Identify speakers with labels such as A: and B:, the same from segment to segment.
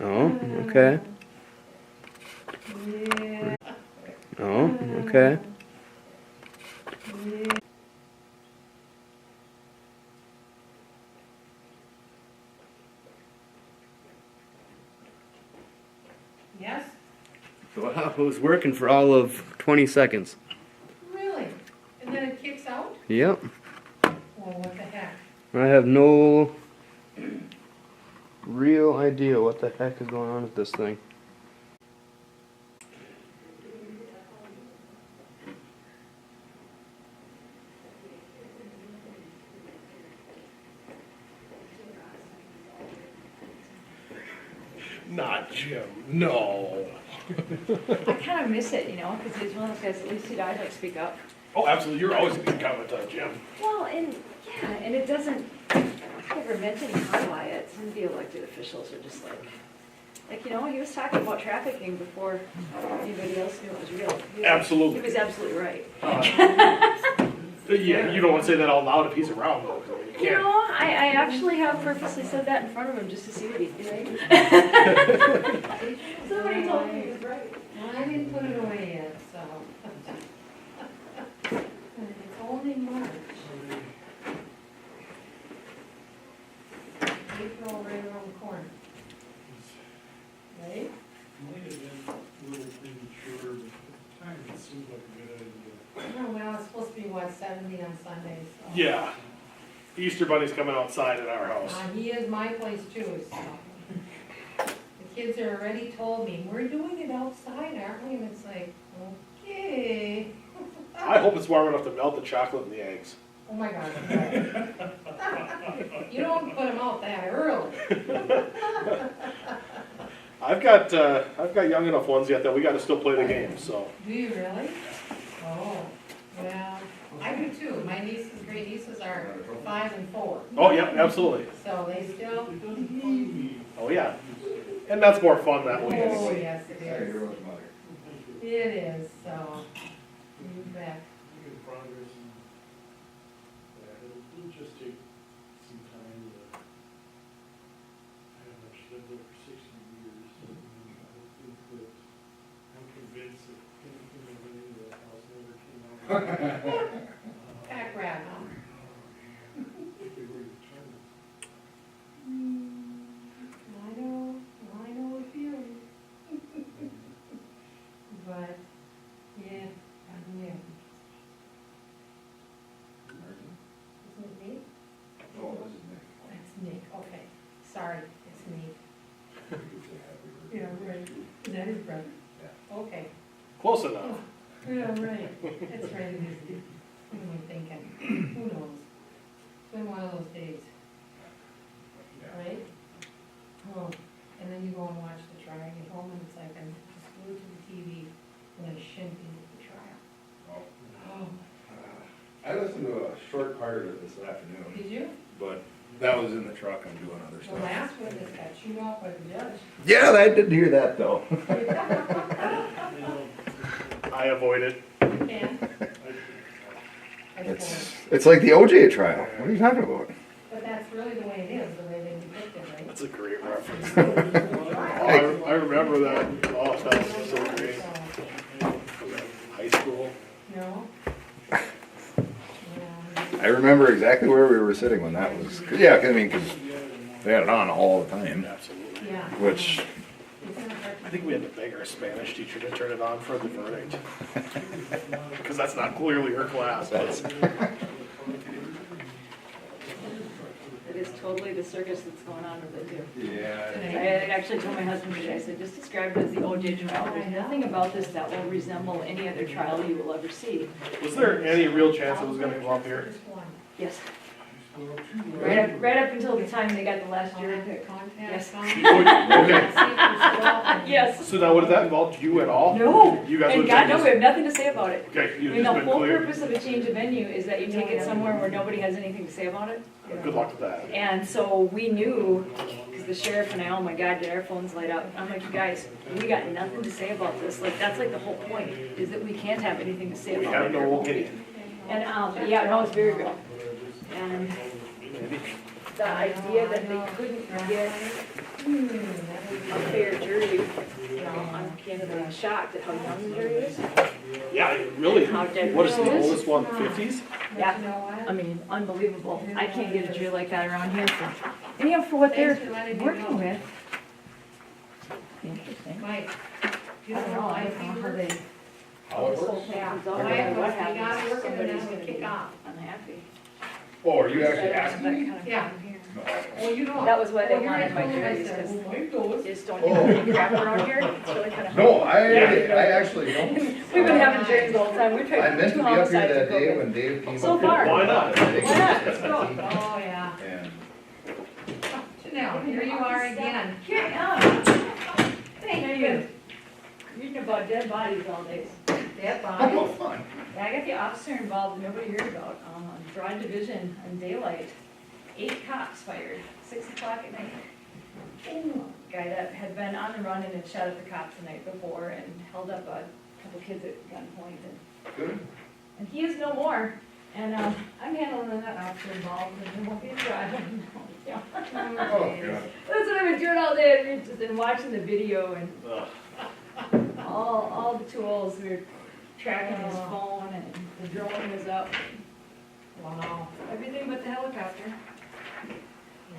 A: Oh, okay. Oh, okay.
B: Yes?
A: Wow, it was working for all of 20 seconds.
B: Really? And then it kicks out?
A: Yep.
B: Well, what the heck?
A: I have no real idea what the heck is going on with this thing.
C: Not Jim, no.
D: I kind of miss it, you know, because he's one of those guys, at least he died, like, speak up.
C: Oh, absolutely, you're always gonna comment on Jim.
D: Well, and, yeah, and it doesn't, never meant any harm by it. Some of the elected officials are just like, you know, he was talking about trafficking before anybody else knew it was real.
C: Absolutely.
D: He was absolutely right.
C: Yeah, you don't wanna say that out loud if he's around though, 'cause you
D: You
C: can't.
D: know, I actually have purposely said that in front of him just to see what he'd do. Somebody told me he was right.
B: Well, I didn't put it away yet, so. It's only March. April right around the corner. Right?
E: Might have been a little premature, but at the time it seemed like a good idea.
B: Oh, well, it's supposed to be, what, 70 on Sundays, so.
C: Yeah, Easter Bunny's coming outside at our house.
B: He is my place too, so. The kids are already told me, we're doing it outside, aren't we? And it's like, okay.
C: I hope it's warm enough to melt the chocolate and the eggs.
B: Oh my God. You don't put them out that early.
C: I've got young enough ones yet that we gotta still play the game, so.
B: Do you really? Oh, well, I do too. My nieces, great nieces are 5 and 4.
C: Oh, yeah, absolutely.
B: So they still,
C: Oh, yeah. And that's more fun that
B: oh,
C: way.
B: yes, it is. It is, so, you bet.
E: Making progress and that, it'll just take some time to, I've lived there for 60 years. And I think that, I'm convinced that anything that went into that house never came out.
B: Back rat, huh?
E: I think they were determined.
B: I know the feeling. But, yeah, yeah. Isn't it Nate?
F: Oh, this is Nick.
B: That's Nick, okay. Sorry, it's Nate. Yeah, right. Is that his brother?
F: Yeah.
B: Okay.
C: Close enough.
B: Yeah, right. That's right, it is. What am I thinking? Who knows? It's been one of those days, right? Oh, and then you go and watch the trial, get home and it's like I'm just glued to the TV when I shouldn't be at the trial. Oh,
F: I listened to a short part of it this afternoon,
B: did you?
F: but that was in the truck. I'm doing other
B: The
F: stuff.
B: last witness got chewed off by the judge.
F: Yeah, I did hear that though.
C: I avoid it.
B: You can. I suppose.
F: It's like the OJ trial. What are you talking about?
B: But that's really the way it is, the way they depict it, right?
C: That's a great reference.
B: So,
C: I remember that. Oh, that was so great. High school.
B: no?
F: I remember exactly where we were sitting when that was. Yeah, I mean, 'cause they had it on all the time,
C: Absolutely.
B: Yeah.
F: which
C: I think we had to beg our Spanish teacher to turn it on for the verdict. Because that's not clearly her class.
F: that's.
D: It is totally the circus that's going on with it too.
F: Yeah.
D: I actually told my husband today, I said, just describe it as the OJ trial. There's nothing about this that will resemble any other trial you will ever see.
C: Was there any real chance it was going to go up here?
D: Yes. Right up until the time they got the last jury pick. Yes.
C: Okay.
D: Yes.
C: So now, what does that involve? You at all?
D: No.
C: You guys
D: And
C: would
D: God, no,
C: just-
D: we have nothing to say about it.
C: Okay,
D: I
C: you've
D: mean,
C: just
D: the
C: been
D: whole
C: clear.
D: purpose of a change of venue is that you take it somewhere where nobody has anything to say about it.
C: Good luck with that.
D: And so we knew, because the sheriff and I, oh my God, did our phones light up. I'm like, you guys, we got nothing to say about this. Like, that's like the whole point, is that we can't have anything to say
C: We
D: about
C: have
D: it.
C: no opinion.
D: And, yeah, no, it's very real. And the idea that they couldn't get a and I'm shocked at how young the jury is.
C: Yeah, it really,
D: How dead
C: what is the
D: it is.
C: oldest one, 50s?
D: Yeah,
B: You know what?
D: I mean, unbelievable. I can't get a jury like that around here. So, and you know, for what
B: Thanks
D: they're
B: for letting me
D: working
B: know.
D: with. Interesting.
B: Mike,
D: I don't know, I don't know how they.
F: How it
D: this whole
F: works?
D: thing comes out,
B: Mike,
D: or what
B: we got
D: happens,
B: working and
D: somebody's
B: then
D: gonna
B: we kick
D: be
B: off.
D: unhappy.
F: Oh, are you actually
D: Instead of
F: asking
D: that
F: me?
D: kind of
B: Yeah.
D: thing here.
F: No.
B: Oh, you know.
D: That was why they
B: Oh, you're
D: wanted
B: at
D: my
B: home, I
D: juries,
B: said,
D: 'cause
B: "Oh, Mike knows."
D: Just don't get any crap around here. It's really kind of.
F: No, I actually don't.
D: We've been having juries the whole time. We've
F: I
D: tried
F: meant
D: two
F: to be up here
D: homicides
F: that
D: in
F: day
D: COVID.
F: when Dave came
D: So
F: up here.
D: far.
C: Why not?
F: I think
D: Why not?
F: it was
D: Let's go.
B: Oh, yeah.
F: And
B: Now, here you are again.
D: Here I am. Thank you. Reading about dead bodies all day.
B: That
F: how
B: body.
F: about fun?
D: Yeah, I got the officer involved nobody heard about, on Broad Division on daylight. 8 cops fired, 6 o'clock at night. Guy that had been on the run and had shot at the cops the night before and held up a couple kids at gunpoint
F: Good.
D: and he is no more. And, I'm handling that officer involved and there won't be a trial. Yeah.
F: Oh, God.
D: That's what I've been doing all day, I've just been watching the video and
C: Ugh.
D: all the tools, we were tracking his phone and the drone was up.
B: Wow.
D: Everything but the helicopter.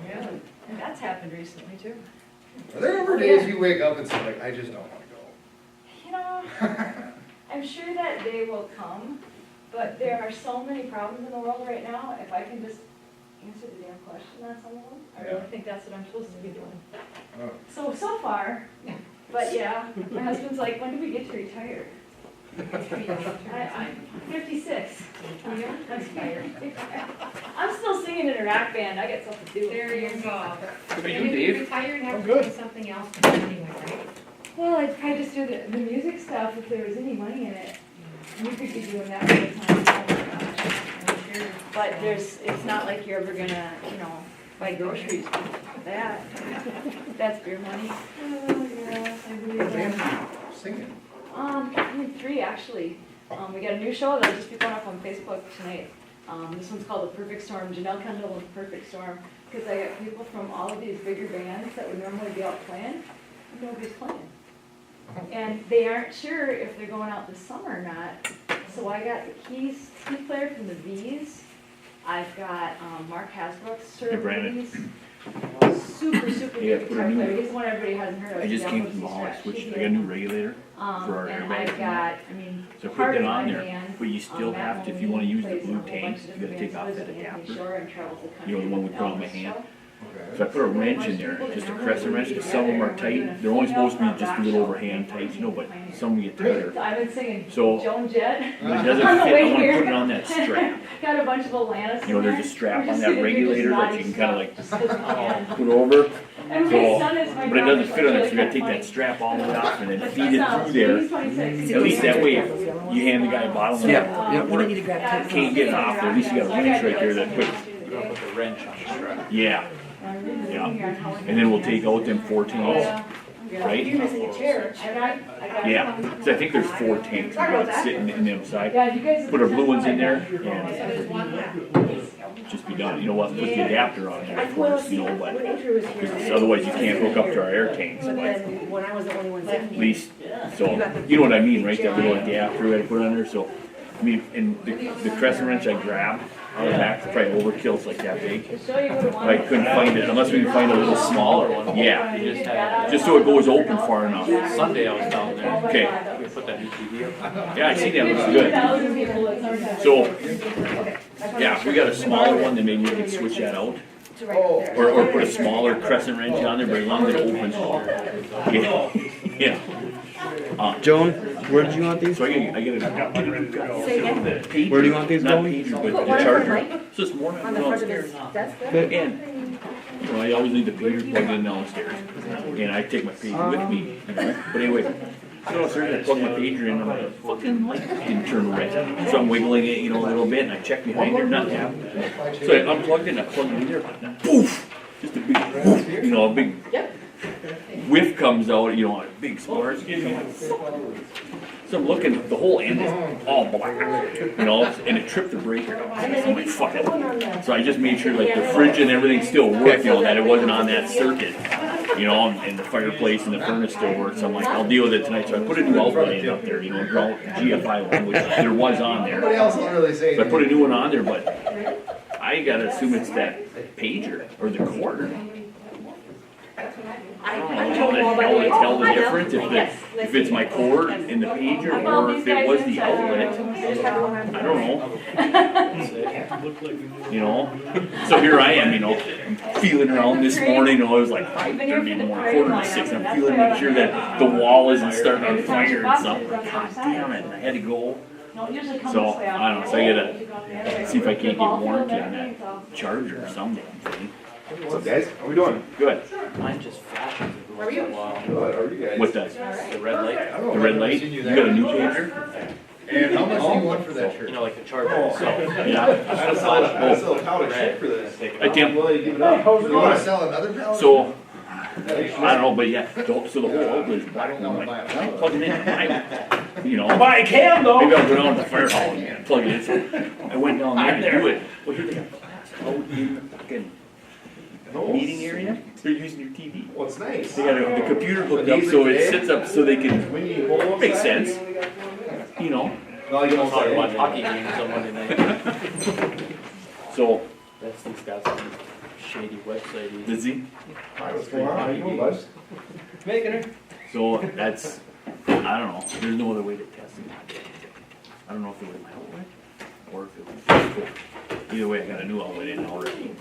B: Really?
D: And that's happened recently too.
F: Are there ever days you wake up and say like, I just don't want
D: You know, I'm sure that day will come, but there are so many problems in the world right now, if I can just answer the damn question on some of them, I really
F: Yeah.
D: think that's what I'm supposed to be doing.
F: to go?
D: So far, but yeah, my husband's like, when do we get to retire? I'm 56. I'm tired. I'm still singing in a rock band, I got stuff to do.
B: There you go.
A: How about
B: And
A: you,
B: if
A: Dave?
B: retire and have
C: I'm
B: to
C: good.
B: do something else anyway, right?
D: Well, I'd probably just do the music stuff if there was any money in it. You could be doing that all the time.
B: I'm sure.
D: But it's not like you're ever gonna, buy groceries with that. That's beer money.
B: Oh, yes, I believe
F: What band
B: that.
F: are you singing?
D: I need 3 actually. We got a new show that'll just be going up on Facebook tonight. This one's called The Perfect Storm, Janelle Kendall and The Perfect Storm. Because I got people from all of these bigger bands that would normally be out playing, and nobody's playing. And they aren't sure if they're going out this summer or not. So I got the key player from the V's. I've got Mark Hasbrook's Sir
G: Brandon.
D: V's. Super
G: Yeah,
D: good
G: put a
D: guitar
G: new-
D: player. He's the one everybody hasn't heard of.
G: I just
D: He's
G: came
D: almost
G: from the hall, I
D: scratched.
G: switched,
D: He's
G: I got a new regulator for our
D: and
G: airbag.
D: I've got,
G: So I put
D: part
G: that
D: of
G: on
D: my
G: there,
D: band,
G: but you still
D: Matt
G: have to, if you wanna
D: Maloney
G: use the
D: plays in a
G: blue
D: whole bunch
G: tanks,
D: of
G: you gotta
D: different
G: take off
D: bands,
G: that
D: lives in Anthony
G: adapter.
D: Shore and travels the country
G: You know, the one we
D: with
G: put on the
D: Elvis
G: hand.
D: show.
G: So I put a wrench in there, just a crescent wrench, because some of them are tight, they're only supposed to be just a little overhand tight, but some get tighter.
D: So I've been singing
G: So-
D: Joan Jett.
G: When it doesn't
D: On the
G: fit,
D: way
G: I wanna
D: here.
G: put it on that strap.
D: Got a bunch of Alanis.
G: You know, there's a strap on that regulator that you can kinda like
D: like.
G: put over.
D: And my
G: So,
D: son is my
G: but it doesn't
D: brother,
G: fit on it, so
D: really
G: you gotta take
D: kinda
G: that strap all the way off and then
D: funny.
G: feed it through there.
D: He's 26.
G: At least that way, if you hand the guy a bottle and
A: Yeah, yeah,
G: or can't get it off, at least you got a wrench right there that puts,
C: The wrench on the strap.
G: yeah. Yeah. And then we'll take out them 4 tanks, right?
D: You're missing a chair. I got.
G: Yeah, so I think there's 4 tanks sitting in them side.
D: Yeah, you guys.
G: Put our blue ones in there
B: So
G: and
B: there's one left.
G: just be done. You know what, put the adapter on there, of course, you know, but, because otherwise you can't hook up to our air tanks, but
H: When I was the only one sitting
G: at
H: here.
G: least, so, you know what I mean, right? That little adapter we had to put on there, so, I mean, and the crescent wrench I grabbed out of the back, probably overkill's like that big.
D: Show you what it
G: But I couldn't find it, unless we can find a little smaller one, yeah, just so it goes open far enough.
I: Sunday I was down there.
G: Okay,
I: We put that new TV up.
G: yeah, I see that, looks good.
D: 2,000 people at some time.
G: So, yeah, if we got a smaller one, then maybe we can switch that out. Or put a smaller crescent wrench on there, but as long as it opens. Yeah, yeah.
A: Joan, where did you want these?
G: So I get
H: Say again?
G: a
A: Where do you want these
G: not
A: going?
G: pager, but
H: Put
G: the
H: one
G: charger.
H: on
G: So this morning,
H: On the front of his desk there?
A: But-
G: and, you know, I always leave the pager plugged in downstairs, and I take my pager with me, you know, but anyway. So I plug my pager in, I'm like, fucking light didn't turn right. So I'm wiggling it, you know, a little bit, and I check behind there, nothing happened. So I unplugged it, and I plugged it in there, and poof! Just a big poof, you know, a big whiff comes out, you know, a big spark. So I'm looking, the whole end is all black, you know, and it tripped the breaker. I'm like, fuck it. So I just made sure like the fridge and everything still worked, you know, that it wasn't on that circuit. you know, and the fireplace and the furnace still works. I'm like, I'll deal with it tonight. So I put a new outlet in up there, you know, GFI one, which there was on there.
F: Nobody else will really say
G: So I put a
F: anything.
G: new one on there, but I gotta assume it's that pager or the cord.
H: I
G: How
H: told
G: the
H: him all
G: hell
H: about
G: to
H: it.
G: tell the
H: I know.
G: difference if it's my cord in the pager or if it was the outlet. I don't know. You know? So here I am, you know, I'm feeling around this morning, you know, it was like 5:30 in the morning, 5:45, and I'm feeling to make sure that the wall isn't starting on fire and stuff. Like, God damn it, and I had to go. So, I don't know, so I gotta see if I can't get warranty on that charger or some damn thing.
F: What's up, guys? How we doing?
G: Good.
I: Mine just flashes
H: How are
I: every
H: you?
I: once in a while.
F: Good, how are you guys?
G: What does?
I: The red light,
G: The red light? You got a new pager?
F: And how much do you want for that shirt?
I: you know, like the charger itself.
G: Yeah.
F: I gotta sell a pallet shit for this.
G: I can't,
F: Well, you give it up. You wanna sell another pallet?
G: so, I don't know, but yeah, so the whole outlet is black, and I'm like, I'm plugging in, you know.
E: Buy a cam though.
G: Maybe I'll go down to the fire hall and plug it in, so I went down there to do it. Well, here they got glass out in the fucking meeting area, they're using your TV.
F: Well, it's nice.
G: They got the computer hooked up, so it sits up so they can,
F: When you pull those
G: makes
F: back,
G: sense, you know,
F: No, you don't
I: Probably
F: say
I: watch
F: anything.
I: hockey games on Monday night.
G: so,
I: That's, he's got some shady website.
G: does he?
F: Hi, what's going on? How you doing, bud?
G: So that's, I don't know, there's no other way to test it. I don't know if it was my outlet or if it was, either way, I got a new outlet in already,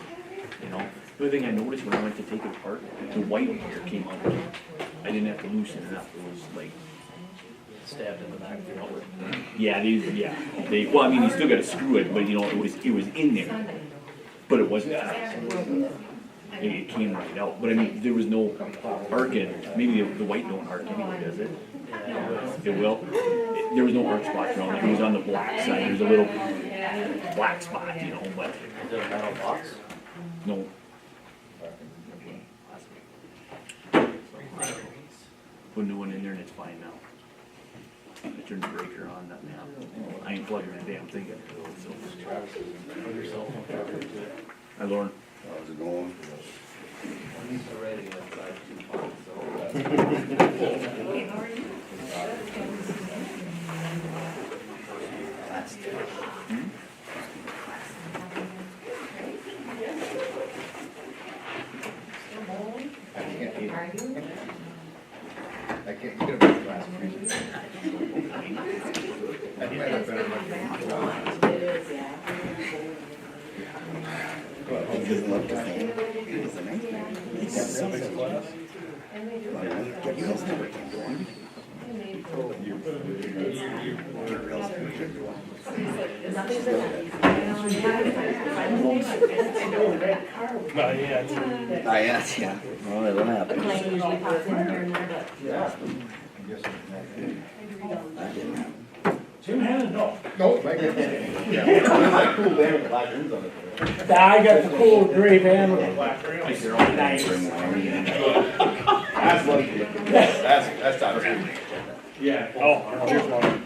G: you know? The only thing I noticed when I went to take it apart, the white wire came out. I didn't have to loosen it up, it was like,
I: Stabbed in the back of the outlet.
G: yeah, well, I mean, you still gotta screw it, but you know, it was in there. But it wasn't, it came right out, but I mean, there was no arc in it. Maybe the white don't arc anyway, does it? It will. There was no arc spots around it. It was on the black side. There's a little black spot, you know, but
I: Is it a metal box?
G: no. Put a new one in there and it's fine now. I turned the breaker on, nothing happened. I ain't plugging that damn thing in, so.
I: Put your cell phone charger into it.
G: Hi, Lauren.
F: How's it going? I can't, you get a better glass. I think I got better than
C: Not yet.
F: yeah. Well, it'll happen.
H: Blaine usually pops in here and there,
E: Jim Hannon, no.
F: No, my goodness. Yeah. Like cool band with the black rims on it.
E: I got the cool gray van with the black
G: Like
E: rims.
G: they're all
E: Nice.
F: That's lucky. That's top.
E: Yeah.
C: Oh, cheers, Mom.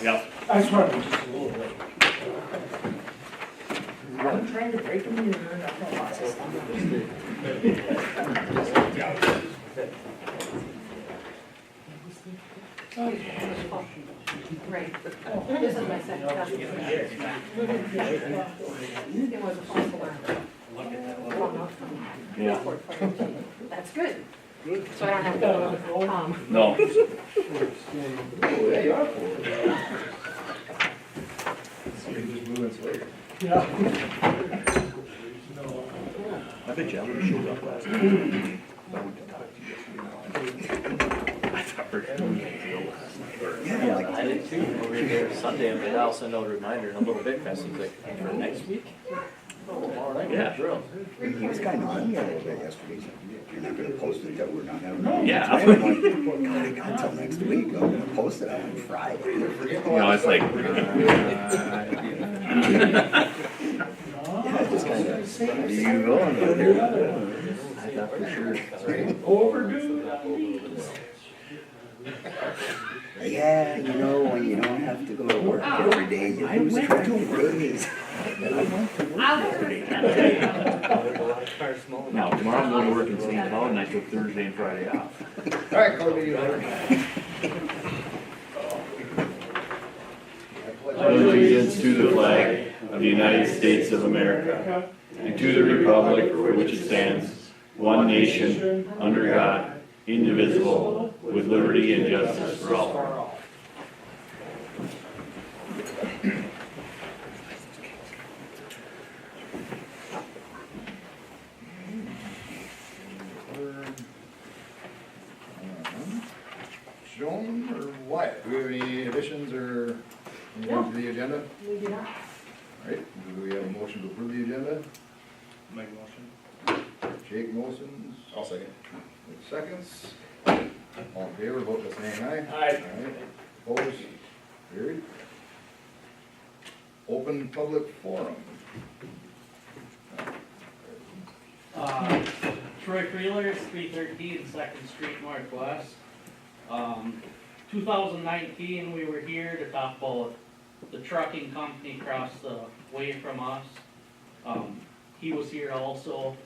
G: Yeah.
E: I just wanted to be just a little bit. I'm trying to break them in your ear, I've got lots of stuff.
H: right. This is my second copy. It was a false alarm.
G: Yeah.
H: That's good. So I don't have to,
G: No.
F: Oh, yeah, you are cool. Somebody just moving later.
E: Yeah.
G: I bet you I would have showed up last night. I went to talk to you yesterday. I thought for sure we had to go last night.
I: Yeah, I did too. Over there Sunday, I'm like, I'll send out a reminder and a little bit fast. He's like, for next week? Tomorrow night,
G: Yeah.
I: drill.
J: He was kind of on me a little bit yesterday. He said, "You're not gonna post it till we're not having."
G: Yeah.
J: I'm like, God, I got until next week. I'm gonna post it on Friday.
G: You know, it's like,
J: Yeah, just kind of. What are you going with here? I thought for sure.
E: Overdue.
J: Yeah, you know, when you don't have to go to work every day, you lose track of days.
G: Now, tomorrow I'm going to work in St. Cloud and I took Thursday and Friday off.
F: All right, Cody, you later.
K: pledge allegiance to the flag of the United States of America and to the republic for which it stands, one nation, under God, indivisible, with liberty and justice for all.
F: Joan or Wyatt, do we have any additions or anything to the agenda?
H: We do not.
F: All right, do we have a motion to approve the agenda?
C: Make a motion.
F: Jake motions.
J: I'll second.
F: Nick seconds. All in favor, vote by saying aye.
C: Aye.
F: Opposed? Carried. Open public forum.
L: Troy Freeler, 313 2nd Street Northwest. 2019, we were here to talk about the trucking company across the way from us. He was here also,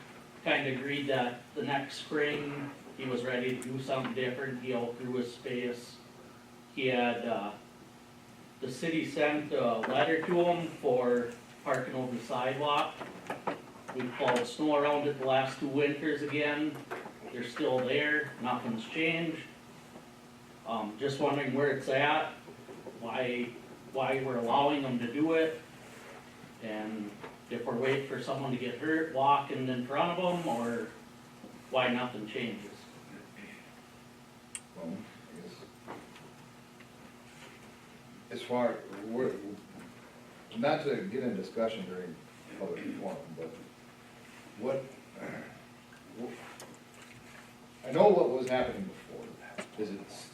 L: kind of agreed that the next spring, he was ready to do something different. He outgrew his space. He had, the city sent a letter to him for parking over the sidewalk. We plowed snow around it the last 2 winters again. They're still there, nothing's changed. Just wondering where it's at, why we're allowing them to do it, and if we're waiting for someone to get hurt walking in front of them, or why nothing changes.
F: Well, I guess. As far, not to get in discussion during public forum, but what, I know what was happening before.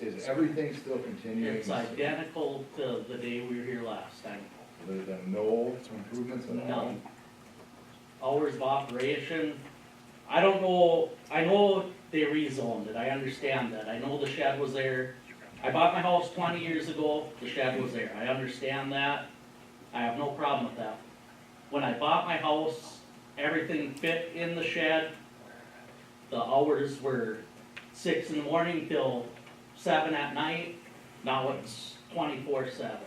F: Is everything still continuing?
L: It's identical to the day we were here last time.
F: There's been no improvements at all?
L: None. Hours of operation, I don't know, I know they rezoned it, I understand that, I know the shed was there. I bought my house 20 years ago, the shed was there, I understand that, I have no problem with that. When I bought my house, everything fit in the shed. The hours were 6 in the morning till 7 at night, now it's 24/7.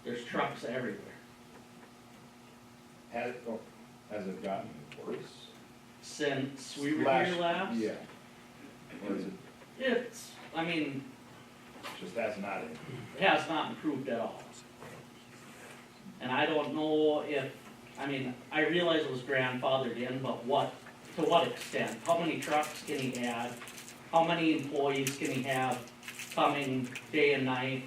L: There's trucks everywhere.
F: Has it gotten worse?
L: Since we were here last?
F: Yeah. Or is it
L: It's, I mean,
F: just has not?
L: it has not improved at all. And I don't know if, I mean, I realize it was grandfathered in, but to what extent? How many trucks can he add? How many employees can he have coming day and night?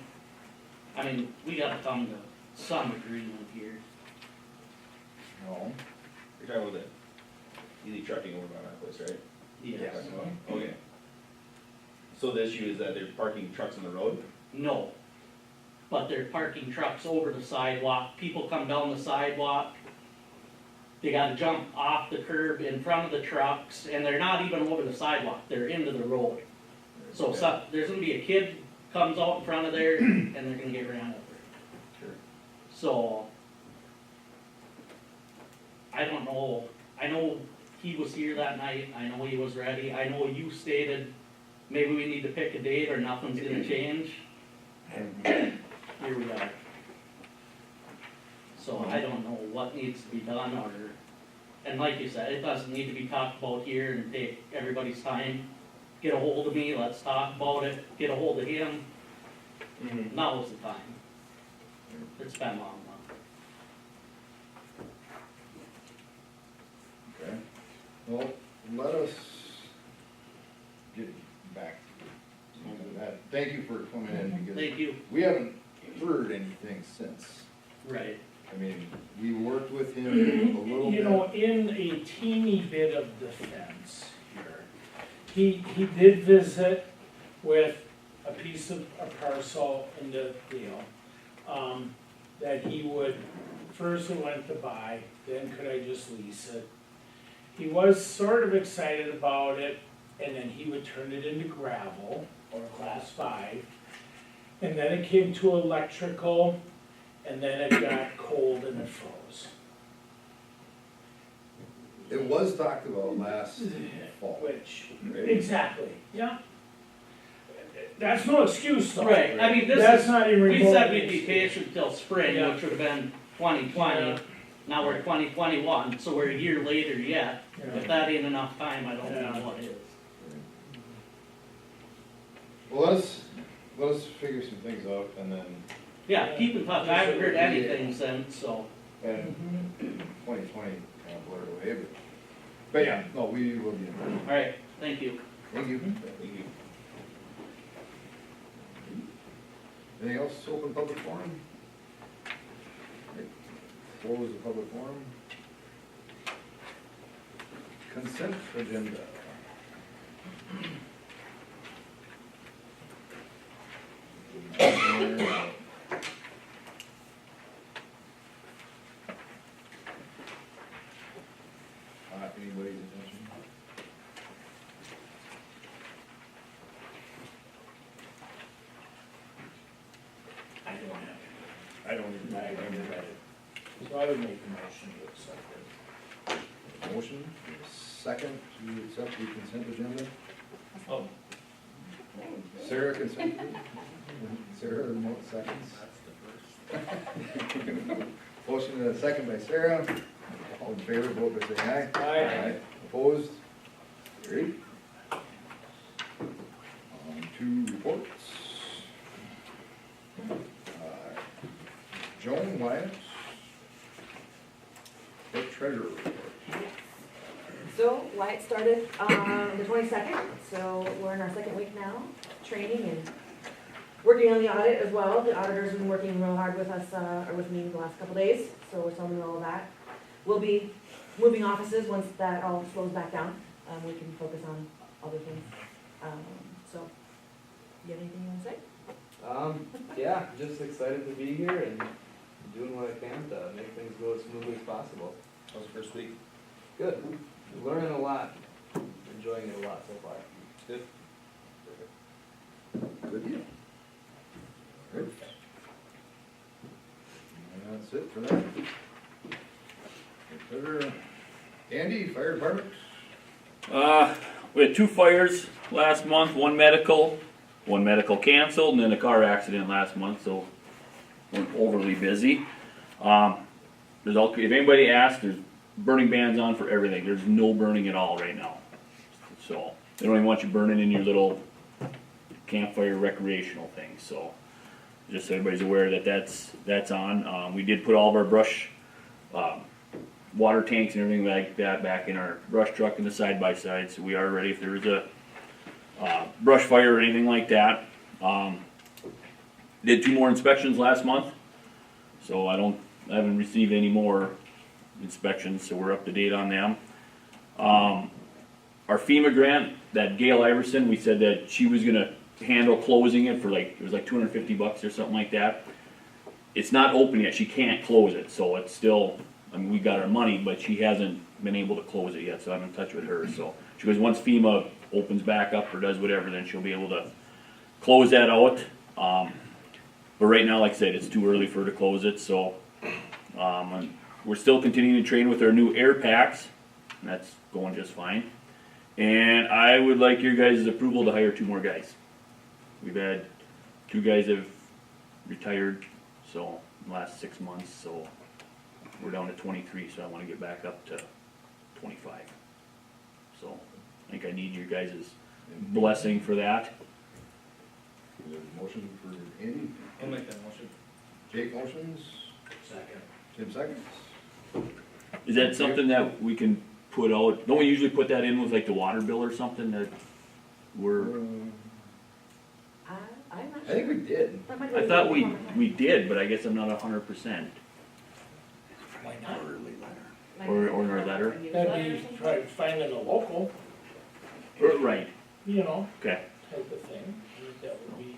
L: I mean, we gotta come to some agreement here.
F: No.
K: You're talking about the easy trucking over by my place, right?
L: Yes.
K: Okay. So the issue is that they're parking trucks on the road?
L: No. But they're parking trucks over the sidewalk. People come down the sidewalk. They gotta jump off the curb in front of the trucks, and they're not even over the sidewalk, they're into the road. So there's gonna be a kid comes out in front of there, and they're gonna get ran over.
F: Sure.
L: So, I don't know, I know he was here that night, I know he was ready, I know you stated, maybe we need to pick a date or nothing's gonna change. Here we are. So I don't know what needs to be done, and like you said, it doesn't need to be talked about here and take everybody's time. Get a hold of me, let's talk about it, get a hold of him, now's the time. It's been long enough.
F: Okay. Well, let us get back to that. Thank you for coming in because
L: Thank you.
F: we haven't heard anything since.
L: Right.
F: I mean, we worked with him a little bit.
E: You know, in a teeny bit of defense here, he did visit with a piece of a parcel in the deal, that he would, first he went to buy, then could I just lease it? He was sort of excited about it, and then he would turn it into gravel or class 5. And then it came to electrical, and then it got cold and it froze.
F: It was talked about last fall.
E: Which, exactly, yeah. That's no excuse though.
L: Right, I mean, this
E: That's
L: is,
E: not even
L: we
E: remotely
L: said we'd be
E: excuse.
L: patient till spring,
E: Yeah.
L: which would have been 2020.
E: Yeah.
L: Now we're 2021, so we're a year later yet.
E: Yeah.
L: If that ain't enough time, I don't
E: Yeah.
L: know what is.
F: Well, let us figure some things out and then,
L: Yeah, keep in touch, I haven't heard anything since, so.
F: and 2020 kind of blurred away, but yeah, no, we will be in touch.
L: Alright, thank you.
F: Thank you. Anything else, open public forum? Okay. Close the public forum. Consent agenda. Anybody's attention?
E: I don't have it.
F: I don't even.
E: I haven't read it. So I would make a motion to accept it.
F: Motion, second to accept the consent agenda.
E: Oh.
F: Sarah consent. Sarah, no seconds. Motion and a second by Sarah. All in favor, vote by saying aye.
E: Aye.
F: Opposed? Carried. On to reports. Joan Wyatt. The treasurer report.
H: So Wyatt started on the 22nd, so we're in our second week now, training and working on the audit as well. The auditor's been working real hard with us, or with me the last couple days, so we're still in the middle of that. We'll be moving offices once that all slows back down. We can focus on other things. So, you have anything you want to say?
M: Yeah, just excited to be here and doing what I can to make things go as smoothly as possible.
F: How's the first week?
M: Good, learning a lot, enjoying it a lot so far.
F: Good. Good deal. Good. And that's it for that. Treasurer. Andy, fire department?
G: We had 2 fires last month, one medical canceled, and then a car accident last month, so weren't overly busy. If anybody asks, there's burning bans on for everything. There's no burning at all right now. So they don't even want you burning in your little campfire recreational thing. So just so everybody's aware that that's on. We did put all of our brush, water tanks and everything like that back in our brush truck and the side-by-side, so we are ready if there is a brush fire or anything like that. Did 2 more inspections last month, so I haven't received any more inspections, so we're up to date on them. Our FEMA grant, that Gail Iverson, we said that she was gonna handle closing it for it was like $250 or something like that. It's not open yet, she can't close it, so it's still, I mean, we got our money, but she hasn't been able to close it yet, so I'm in touch with her, so. She goes, once FEMA opens back up or does whatever, then she'll be able to close that out. But right now, like I said, it's too early for her to close it, so, and we're still continuing to train with our new air packs, and that's going just fine. And I would like your guys' approval to hire 2 more guys. We've had 2 guys have retired, so, in the last 6 months, so we're down to 23, so I wanna get back up to 25. So, I think I need your guys' blessing for that.
F: Is there a motion for Andy?
M: I'll make that motion.
F: Jake motions,
E: Second.
F: Tim seconds.
G: Is that something that we can put out, don't we usually put that in with like the water bill or something that we're,
H: I'm not
F: I
H: sure.
F: think we did.
H: That might be
G: I thought
H: a-
G: we did, but I guess I'm not 100%.
E: Why not?
G: Or in our letter.
E: That'd be try finding a local,
G: Right,
E: you know,
G: okay,
E: type of thing. I think that would be